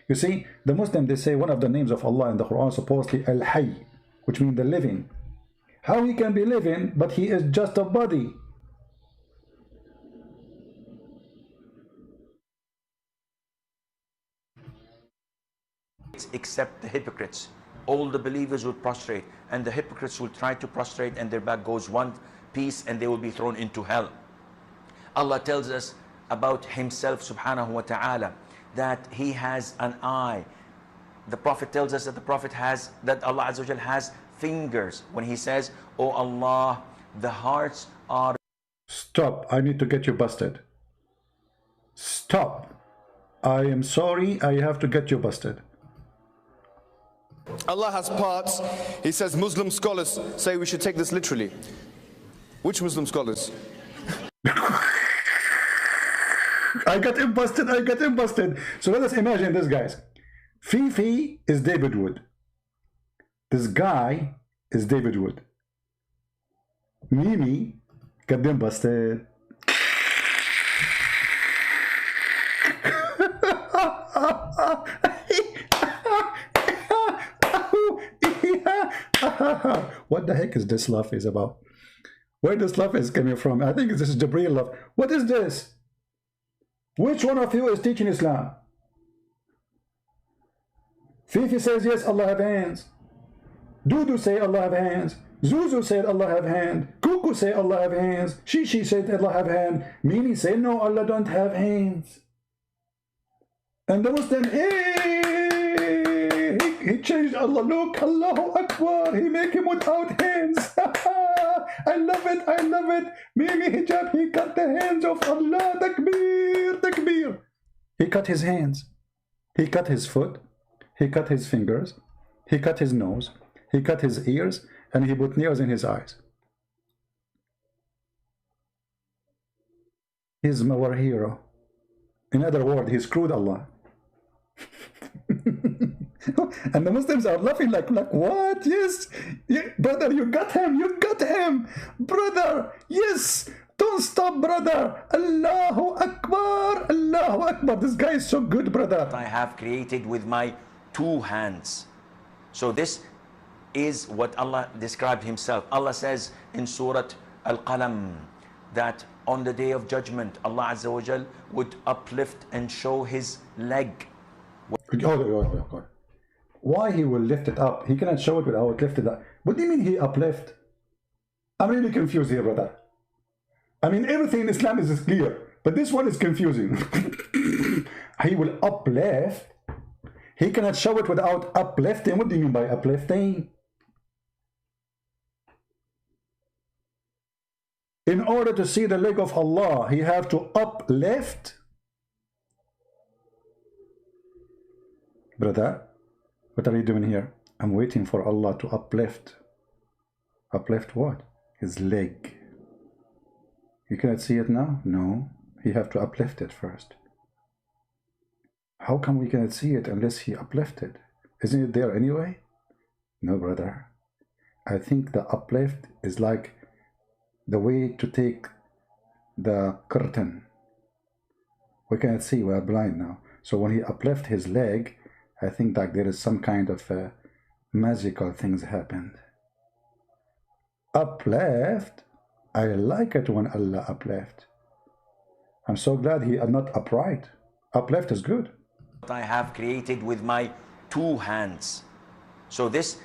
You see, the Muslim, they say one of the names of Allah in the Quran, supposedly Al-Hayy, which means the living. How he can be living, but he is just a body? Except the hypocrites. All the believers will prostrate, and the hypocrites will try to prostrate, and their back goes one piece, and they will be thrown into hell. Allah tells us about himself subhanahu wa ta'ala that he has an eye. The Prophet tells us that the Prophet has, that Allah Azza wa Jal has fingers. When he says, "Oh Allah, the hearts are..." Stop, I need to get you busted. Stop. I am sorry, I have to get you busted. Allah has parts. He says Muslim scholars say we should take this literally. Which Muslim scholars? I got him busted, I got him busted. So let us imagine this, guys. Fifi is David Wood. This guy is David Wood. Mimi got them busted. the heck is this love is about? Where this love is coming from? I think this is Jibreel love. What is this? Which one of you is teaching Islam? Fifi says yes, Allah have hands. Dudu say Allah have hands. Zuzu said Allah have hand. Kuku say Allah have hands. Shishi said Allah have hand. Mimi say no, Allah don't have hands. And the Muslim, hey, he changed Allah. Look, Allahu Akbar. He make him without hands. I love it, I love it. Mimi hijab, he cut the hands of Allah. Takbir, takbir. He cut his hands. He cut his foot. He cut his fingers. He cut his nose. He cut his ears. And he put nails in his eyes. He's our hero. In other words, he screwed Allah. And the Muslims are laughing like what? Yes, yeah, brother, you got him, brother. Yes, don't stop, brother. Allahu Akbar, Allahu Akbar. This guy is so good, brother. I have created with my 2 hands. So this is what Allah described himself. Allah says in Surah Al-Qalam that on the day of judgment, Allah Azza wa Jal would uplift and show his leg. Why he will lift it up? He cannot show it without lift it up. What do you mean he uplift? I'm really confused here, brother. I mean, everything in Islam is clear, but this one is confusing. He will uplift. He cannot show it without uplifting. What do you mean by uplifting? In order to see the leg of Allah, he have to uplift. Brother, what are you doing here? I'm waiting for Allah to uplift. Uplift what? His leg. You cannot see it now? No. He have to uplift it first. How come we cannot see it unless he uplifted? Isn't it there anyway? No, brother. I think the uplift is like the way to take the curtain. We cannot see, we are blind now. So when he uplift his leg, I think that there is some kind of magical things happened. Uplift, I like it when Allah uplift. I'm so glad he is not upright. Uplift is good. I have created with my 2 hands. So this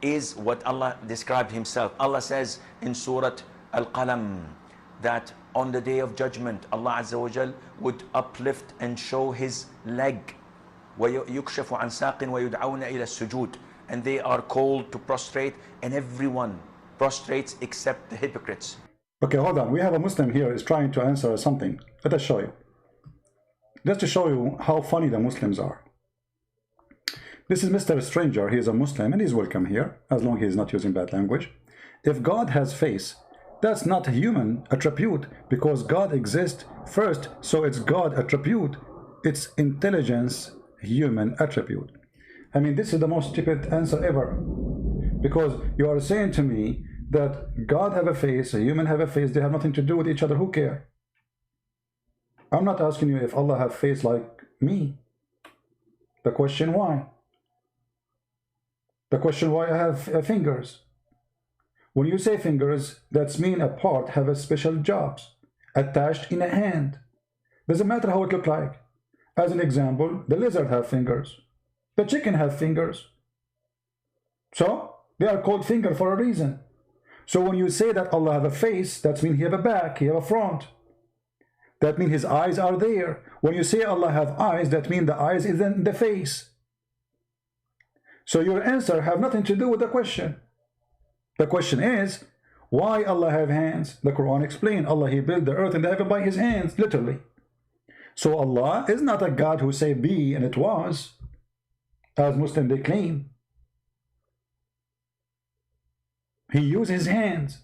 is what Allah described himself. Allah says in Surah Al-Qalam that on the day of judgment, Allah Azza wa Jal would uplift and show his leg. وَيُكْشَفُ عَنْ سَاقٍ وَيُدْعَوْنَ إِلَى السُّجُودِ. And they are called to prostrate, and everyone prostrates except the hypocrites. Okay, hold on. We have a Muslim here is trying to answer something. Let us show you. Just to show you how funny the Muslims are. This is Mr. Stranger. He is a Muslim and he's welcome here, as long as he is not using bad language. If God has face, that's not a human attribute, because God exists first, so it's God attribute. It's intelligence, human attribute. I mean, this is the most stupid answer ever, because you are saying to me that God have a face, a human have a face, they have nothing to do with each other. Who care? I'm not asking you if Allah have face like me. The question why? The question why I have fingers. When you say fingers, that's mean a part have a special jobs attached in a hand. Doesn't matter how it look like. As an example, the lizard have fingers. The chicken have fingers. So they are called finger for a reason. So when you say that Allah have a face, that means he have a back, he have a front. That means his eyes are there. When you say Allah have eyes, that means the eyes is in the face. So your answer have nothing to do with the question. The question is, why Allah have hands? The Quran explains, Allah, he built the earth and the heaven by his hands, literally. So Allah is not a God who say be and it was, as Muslims they claim. He used his hands.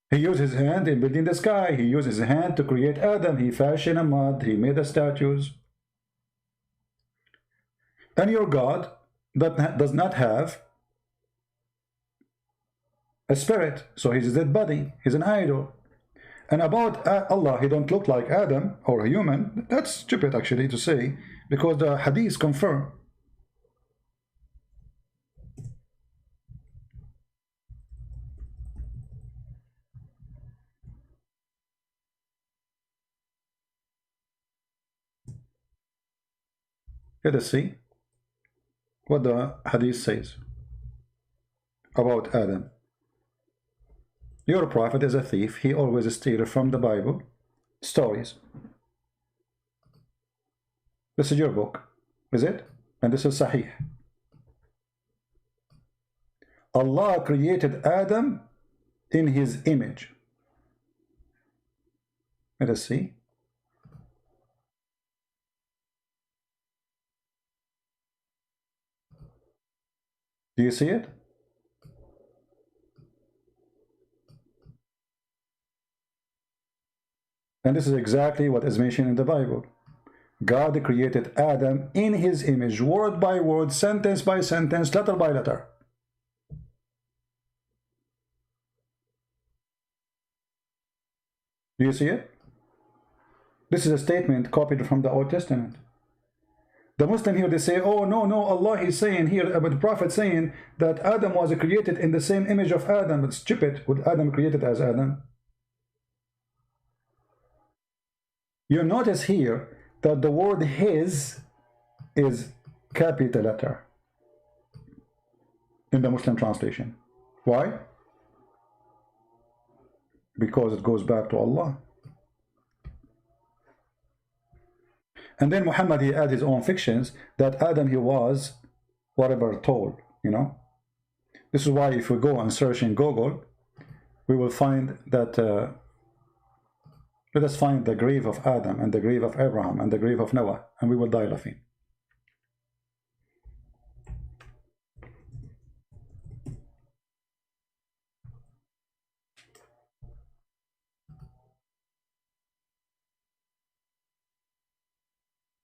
He used his hand in building the sky. He used his hand to create Adam. He fashioned a mud. He made the statues. And your God that does not have a spirit. So he's a dead body. He's an idol. And about Allah, he don't look like Adam or a human. That's stupid actually to say, because the hadith confirm. Let us see what the hadith says about Adam. Your prophet is a thief. He always steals from the Bible stories. This is your book, is it? And this is Sahih. Allah created Adam in his image. Let us see. Do you see it? And this is exactly what is mentioned in the Bible. God created Adam in his image, word by word, sentence by sentence, letter by letter. Do you see it? This is a statement copied from the Old Testament. The Muslim here, they say, oh, no, Allah is saying here, about the Prophet saying that Adam was created in the same image of Adam. It's Djupet, with Adam created as Adam. You notice here that the word his is capital letter in the Muslim translation. Why? Because it goes back to Allah. And then Muhammad, he adds his own fictions that Adam, he was whatever told, you know. This is why if we go and search in Google, we will find that let us find the grave of Adam and the grave of Abraham and the grave of Noah, and we will die laughing.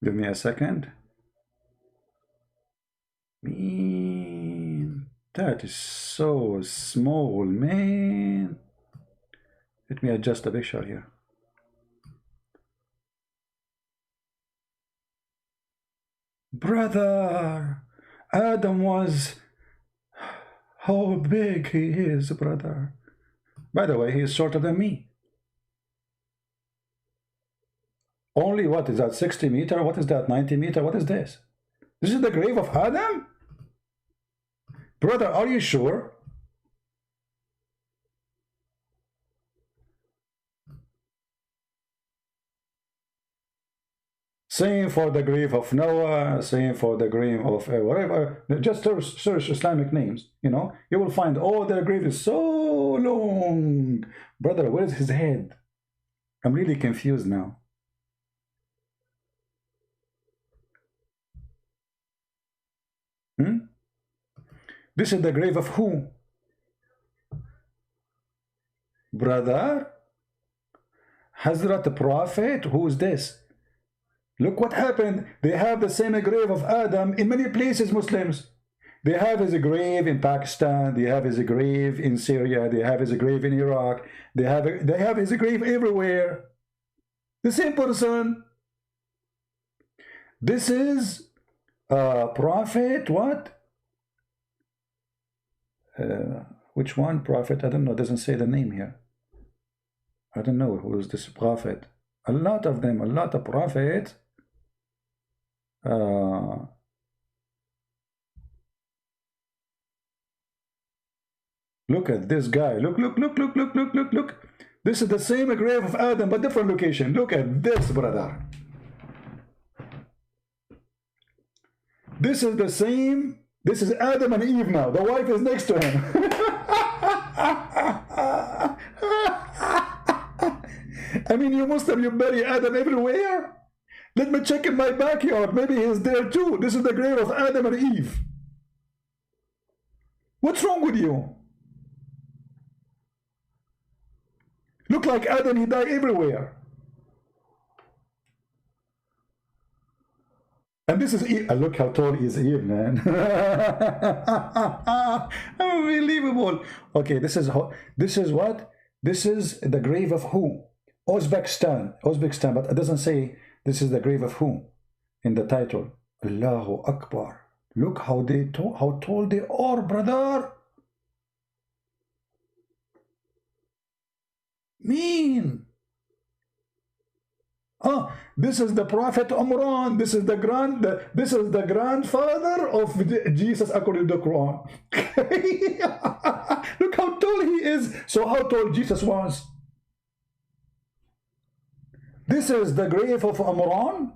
Give me a second. Man, that is so small, man. Let me adjust the picture here. Brother, Adam was, how big he is, brother. By the way, he is shorter than me. Only, what is that, 60 meters? What is that, 90 meters? What is this? This is the grave of Adam? Brother, are you sure? Same for the grave of Noah, same for the grave of whatever. Just search Islamic names, you know. You will find, oh, their grave is so long. Brother, where is his head? I'm really confused now. This is the grave of who? Brother? Hazrat Prophet? Who is this? Look what happened. They have the same grave of Adam in many places, Muslims. They have his grave in Pakistan. They have his grave in Syria. They have his grave in Iraq. They have his grave everywhere. The same person. This is Prophet what? Which one? Prophet? I don't know. It doesn't say the name here. I don't know who is this Prophet. A lot of them. A lot of prophets. Look at this guy. Look. This is the same grave of Adam, but different location. Look at this, brother. This is the same. This is Adam and Eve now. The wife is next to him. I mean, you Muslim, you bury Adam everywhere. Let me check in my backyard. Maybe he's there too. This is the grave of Adam and Eve. What's wrong with you? Look like Adam, he died everywhere. And this is Eve. Look how tall is Eve, man. Unbelievable. Okay, this is what? This is the grave of who? Uzbekistan, but it doesn't say this is the grave of who in the title. Allahu Akbar. Look how tall they are, brother. Mean. Ah, this is the Prophet Umran. This is the grandfather of Jesus according to the Quran. Look how tall he is. So how tall Jesus was? This is the grave of Umran.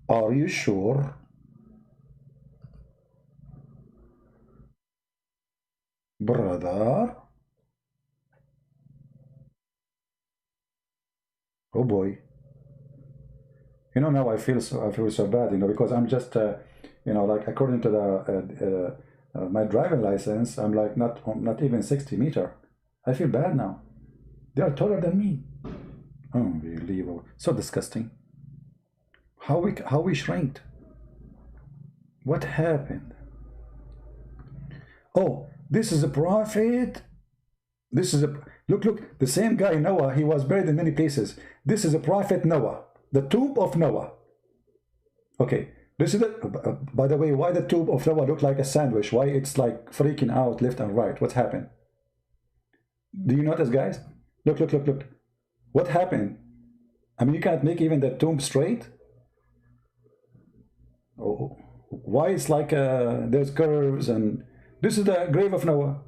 Are you sure? Brother? Oh boy. You know, now I feel so bad, you know, because I'm just, you know, like according to the my driving license, I'm like not even 60 meter. I feel bad now. They are taller than me. Unbelievable. So disgusting. How we shrinked. What happened? Oh, this is a prophet. This is a look. The same guy Noah. He was buried in many places. This is a prophet Noah. The tomb of Noah. Okay. This is the. By the way, why the tomb of Noah look like a sandwich? Why it's like freaking out left and right? What happened? Do you notice, guys? Look. What happened? I mean, you can't make even the tomb straight. Oh, why it's like there's curves, and this is the grave of Noah.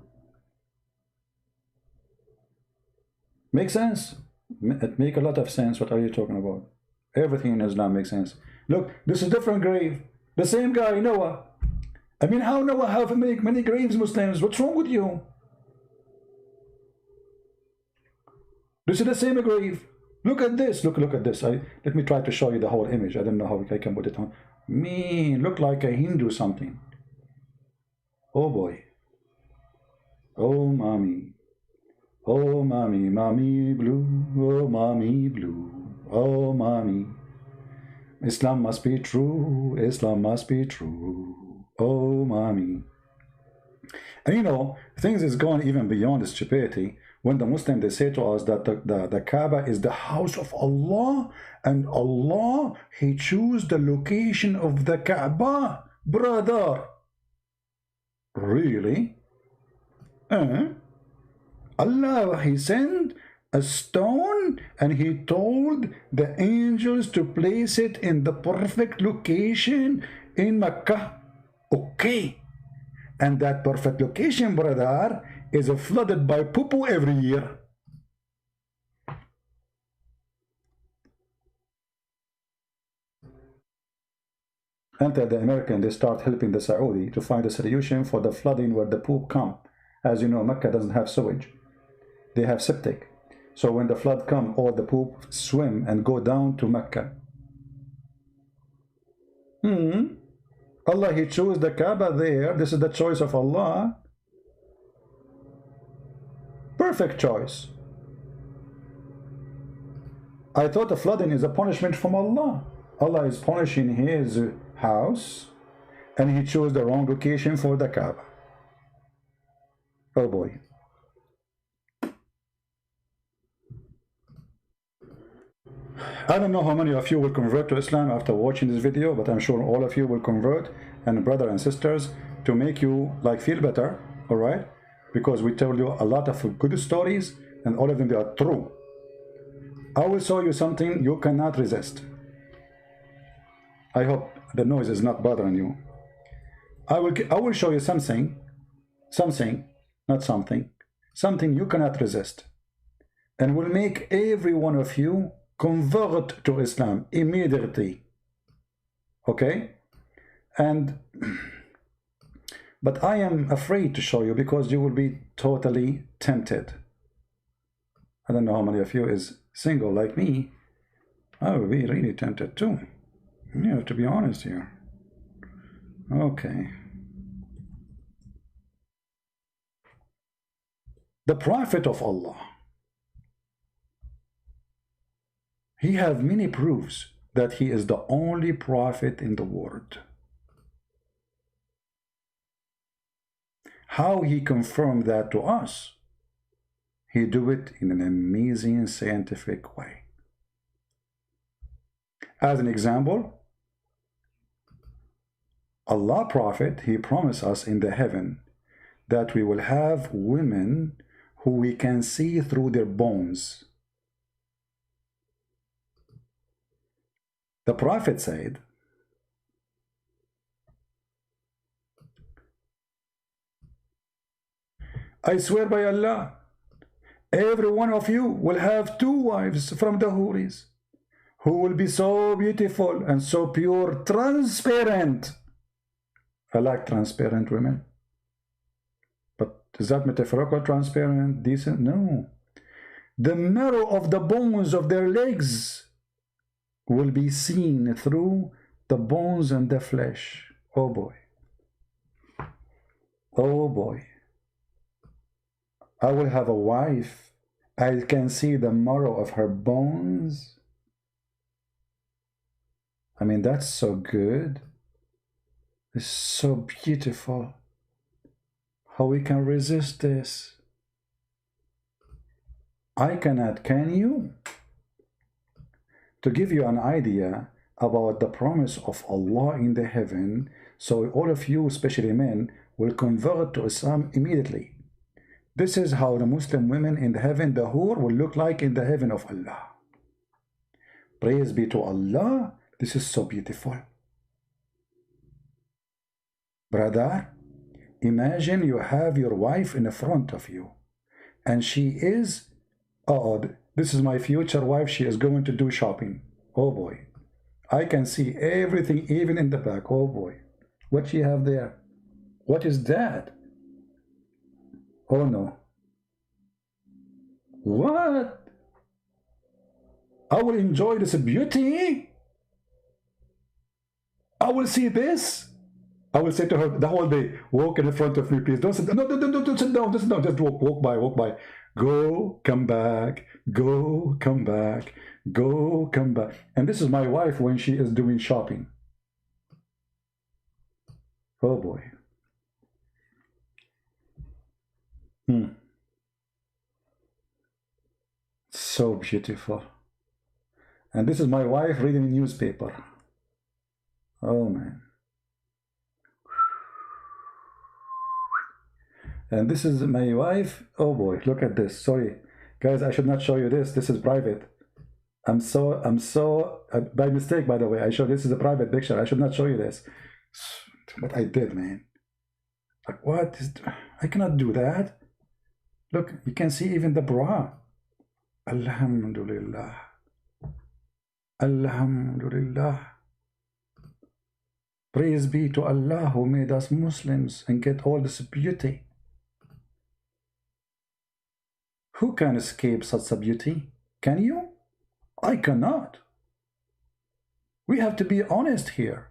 Makes sense? It make a lot of sense. What are you talking about? Everything in Islam makes sense. Look, this is a different grave. The same guy, Noah. I mean, how Noah have many graves, Muslims? What's wrong with you? This is the same grave. Look at this. Look at this. Let me try to show you the whole image. I don't know how I can put it on. Me, look like a Hindu something. Oh boy. Oh mommy. Oh mommy, mommy blue. Oh mommy blue. Oh mommy. Islam must be true. Islam must be true. Oh mommy. And you know, things is going even beyond the stupidity. When the Muslims, they say to us that the Kaaba is the house of Allah, and Allah, He choose the location of the Kaaba. Brother, really? Allah, He sent a stone and He told the angels to place it in the perfect location in Mecca. Okay. And that perfect location, brother, is flooded by poo-poo every year. Until the American, they start helping the Saudi to find a solution for the flooding where the poop come. As you know, Mecca doesn't have sewage. They have septic. So when the flood come, all the poop swim and go down to Mecca. Allah, He chose the Kaaba there. This is the choice of Allah. Perfect choice. I thought the flooding is a punishment from Allah. Allah is punishing His house, and He chose the wrong location for the Kaaba. Oh boy. I don't know how many of you will convert to Islam after watching this video, but I'm sure all of you will convert, and brothers and sisters, to make you like feel better, all right? Because we told you a lot of good stories, and all of them, they are true. I will show you something you cannot resist. I hope the noise is not bothering you. I will show you something you cannot resist, and will make every one of you convert to Islam immediately. Okay? But I am afraid to show you because you will be totally tempted. I don't know how many of you is single like me. I will be really tempted too. You have to be honest here. Okay. The Prophet of Allah, he have many proofs that he is the only prophet in the world. How he confirmed that to us? He do it in an amazing scientific way. As an example, Allah Prophet, he promised us in the heaven that we will have women who we can see through their bones. The Prophet said, I swear by Allah, every one of you will have 2 wives from the Houris, who will be so beautiful and so pure, transparent. I like transparent women. But is that metaphorical transparent, decent? No. The marrow of the bones of their legs will be seen through the bones and the flesh. Oh boy. Oh boy. I will have a wife. I can see the marrow of her bones. I mean, that's so good. It's so beautiful. How we can resist this? I cannot, can you? To give you an idea about the promise of Allah in the heaven, so all of you, especially men, will convert to Islam immediately. This is how the Muslim women in the heaven, the Hur, will look like in the heaven of Allah. Praise be to Allah. This is so beautiful. Brother, imagine you have your wife in front of you, and she is, oh, this is my future wife, she is going to do shopping. Oh boy. I can see everything, even in the back. Oh boy. What she have there? What is that? Oh no. What? I will enjoy this beauty. I will see this. I will say to her the whole day, walk in front of me, please. Don't sit down. No, don't sit down. Don't sit down. Just walk by, walk by. Go, come back. Go, come back. Go, come back. And this is my wife when she is doing shopping. Oh boy. So beautiful. And this is my wife reading a newspaper. Oh man. And this is my wife. Oh boy, look at this. Sorry guys, I should not show you this. This is private. I'm so by mistake, by the way. I show this is a private picture. I should not show you this, but I did, man. Like, what is, I cannot do that. Look, you can see even the bra. Alhamdulillah. Alhamdulillah. Praise be to Allah who made us Muslims and get all this beauty. Who can escape such a beauty? Can you? I cannot. We have to be honest here.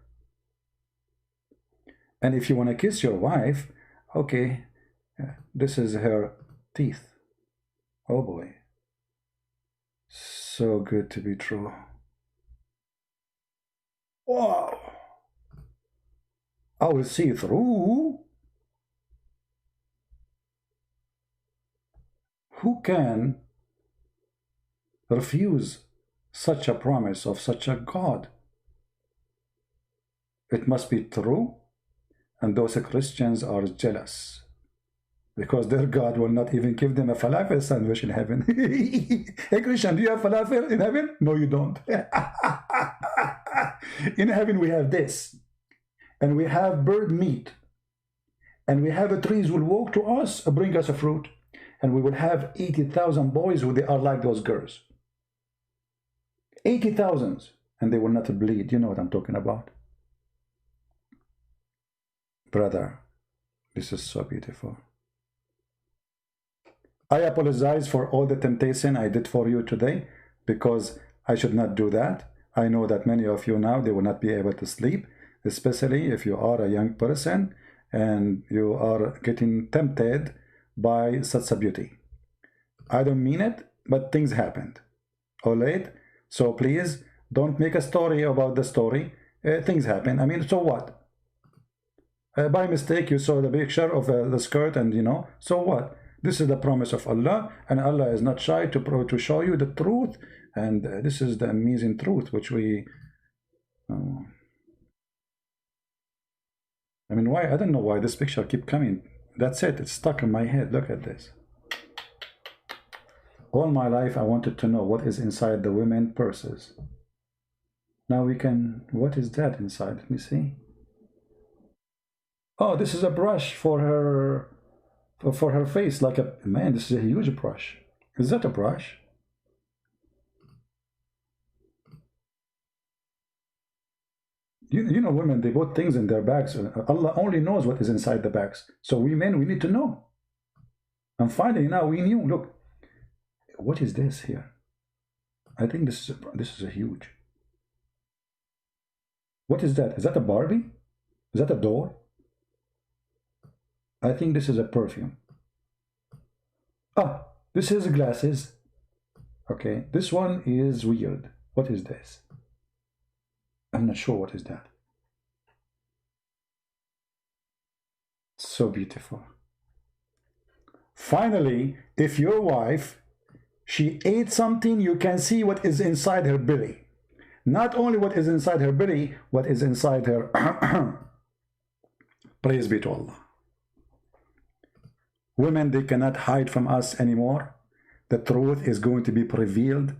And if you want to kiss your wife, okay, this is her teeth. Oh boy. So good to be true. Wow. I will see through. Who can refuse such a promise of such a God? It must be true, and those Christians are jealous because their God will not even give them a falafel sandwich in heaven. Hey Christian, do you have falafel in heaven? No, you don't. In heaven we have this, and we have bird meat, and we have trees will walk to us, bring us a fruit. And we will have 80,000 boys who they are like those girls. 80,000, and they will not bleed. You know what I'm talking about. Brother, this is so beautiful. I apologize for all the temptation I did for you today, because I should not do that. I know that many of you now, they will not be able to sleep, especially if you are a young person and you are getting tempted by such a beauty. I don't mean it, but things happened. All right? So please don't make a story about the story. Things happen. I mean, so what? By mistake, you saw the picture of the skirt, and you know, so what? This is the promise of Allah, and Allah is not shy to show you the truth, and this is the amazing truth which we. I mean, why? I don't know why this picture keep coming. That's it. It's stuck in my head. Look at this. All my life, I wanted to know what is inside the women purses. Now we can, what is that inside? Let me see. Oh, this is a brush for her face, like a, man, this is a huge brush. Is that a brush? You know, women, they put things in their bags. Allah only knows what is inside the bags. So we men, we need to know. And finally, now we knew. Look, what is this here? I think this is a huge. What is that? Is that a Barbie? Is that a door? I think this is a perfume. Ah, this is glasses. Okay, this one is weird. What is this? I'm not sure what is that. So beautiful. Finally, if your wife, she ate something, you can see what is inside her belly. Not only what is inside her belly, what is inside her. Praise be to Allah. Women, they cannot hide from us anymore. The truth is going to be revealed,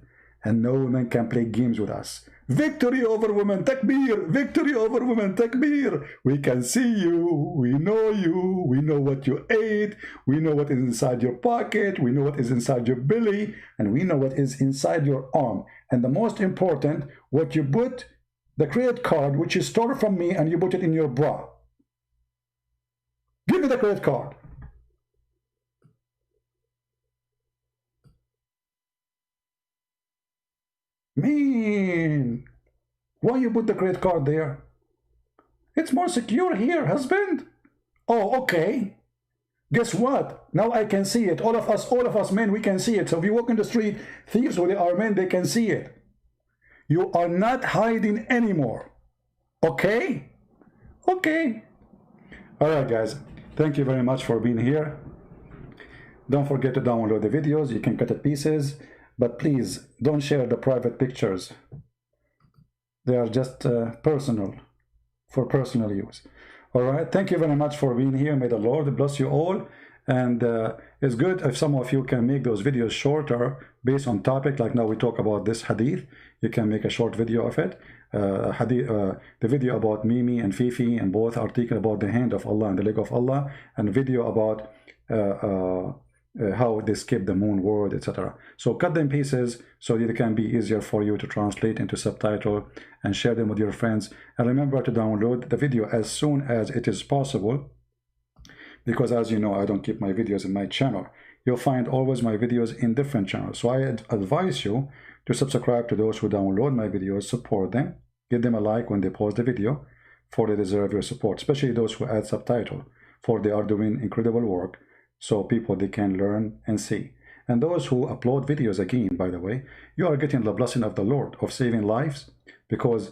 and no woman can play games with us. Victory over women, takbir! Victory over women, takbir! We can see you, we know what you ate, we know what is inside your pocket, we know what is inside your belly, and we know what is inside your arm. And the most important, what you put, the credit card which you stole from me, and you put it in your bra. Give me the credit card. Man, why you put the credit card there? It's more secure here, husband. Oh, okay. Guess what? Now I can see it. All of us men, we can see it. So if you walk in the street, thieves who they are men, they can see it. You are not hiding anymore. Okay? Okay. All right, guys. Thank you very much for being here. Don't forget to download the videos. You can cut it pieces. But please, don't share the private pictures. They are just personal, for personal use. All right, thank you very much for being here. May the Lord bless you all. And it's good if some of you can make those videos shorter based on topic. Like now we talk about this hadith. You can make a short video of it. The video about Mimi and Fifi, and both article about the hand of Allah and the leg of Allah, and a video about how they skip the moon word, etc. So cut them pieces so that it can be easier for you to translate into subtitle and share them with your friends. And remember to download the video as soon as it is possible, because as you know, I don't keep my videos in my channel. You'll find always my videos in different channels. So I advise you to subscribe to those who download my videos, support them, give them a like when they post the video, for they deserve your support, especially those who add subtitle, for they are doing incredible work. So people, they can learn and see. And those who upload videos, again, by the way, you are getting the blessing of the Lord of saving lives, because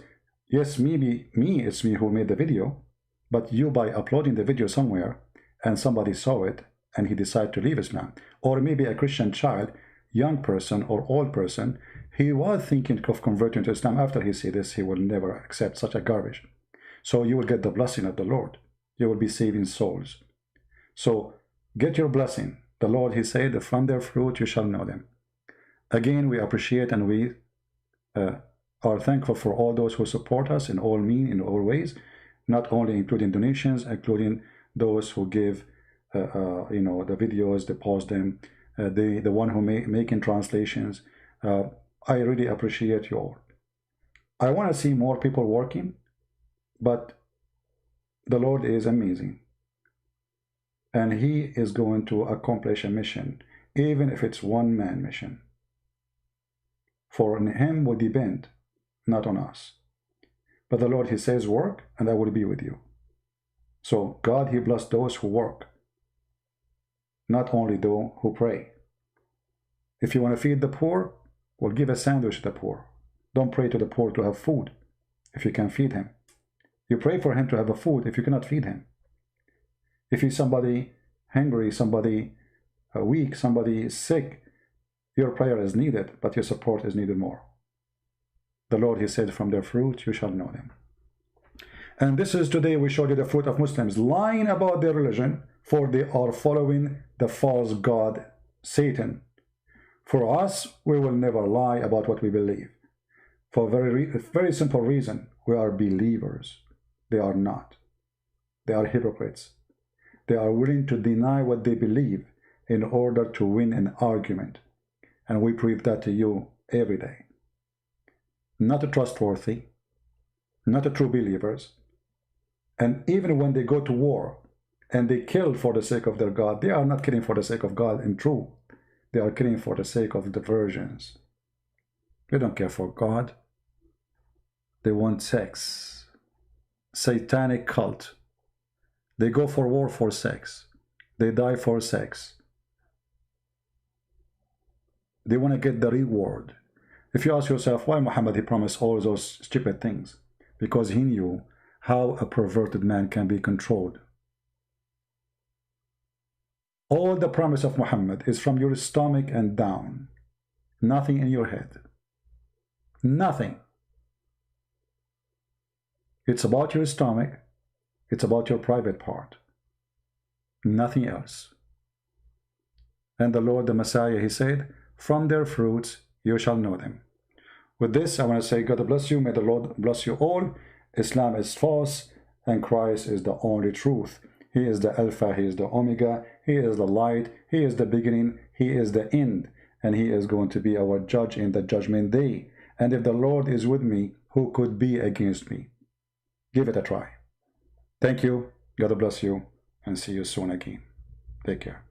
yes, maybe it's me who made the video, but you, by uploading the video somewhere and somebody saw it and he decided to leave Islam, or maybe a Christian child, young person or old person, he was thinking of converting to Islam. After he see this, he will never accept such a garbage. So you will get the blessing of the Lord. You will be saving souls. So get your blessing. The Lord, he said, from their fruit you shall know them. Again, we appreciate and we are thankful for all those who support us in all means, in all ways, not only including donations, including those who give, you know, the videos, they post them, the one who making translations. I really appreciate you all. I want to see more people working, but the Lord is amazing. And he is going to accomplish a mission, even if it's one-man mission. For him will depend, not on us. But the Lord, he says, work, and I will be with you. So God, he blessed those who work, not only those who pray. If you want to feed the poor, well, give a sandwich to the poor. Don't pray to the poor to have food if you can feed him. You pray for him to have a food if you cannot feed him. If he's somebody hungry, somebody weak, somebody sick, your prayer is needed, but your support is needed more. The Lord, he said, from their fruit you shall know them. And this is today we showed you the fruit of Muslims lying about their religion, for they are following the false god, Satan. For us, we will never lie about what we believe. For a very simple reason. We are believers. They are not. They are hypocrites. They are willing to deny what they believe in order to win an argument. And we prove that to you every day. Not trustworthy, not true believers. And even when they go to war and they kill for the sake of their God, they are not killing for the sake of God in truth. They are killing for the sake of diversions. They don't care for God. They want sex. Satanic cult. They go for war for sex. They die for sex. They want to get the reward. If you ask yourself, why Muhammad, he promised all those stupid things? Because he knew how a perverted man can be controlled. All the promise of Muhammad is from your stomach and down. Nothing in your head. Nothing. It's about your stomach. It's about your private part. Nothing else. And the Lord, the Messiah, he said, from their fruits you shall know them. With this, I want to say, God bless you. May the Lord bless you all. Islam is false, and Christ is the only truth. He is the Alpha, he is the Omega, he is the light, he is the beginning, he is the end, and he is going to be our judge in the judgment day. And if the Lord is with me, who could be against me? Give it a try. Thank you. God bless you, and see you soon again. Take care.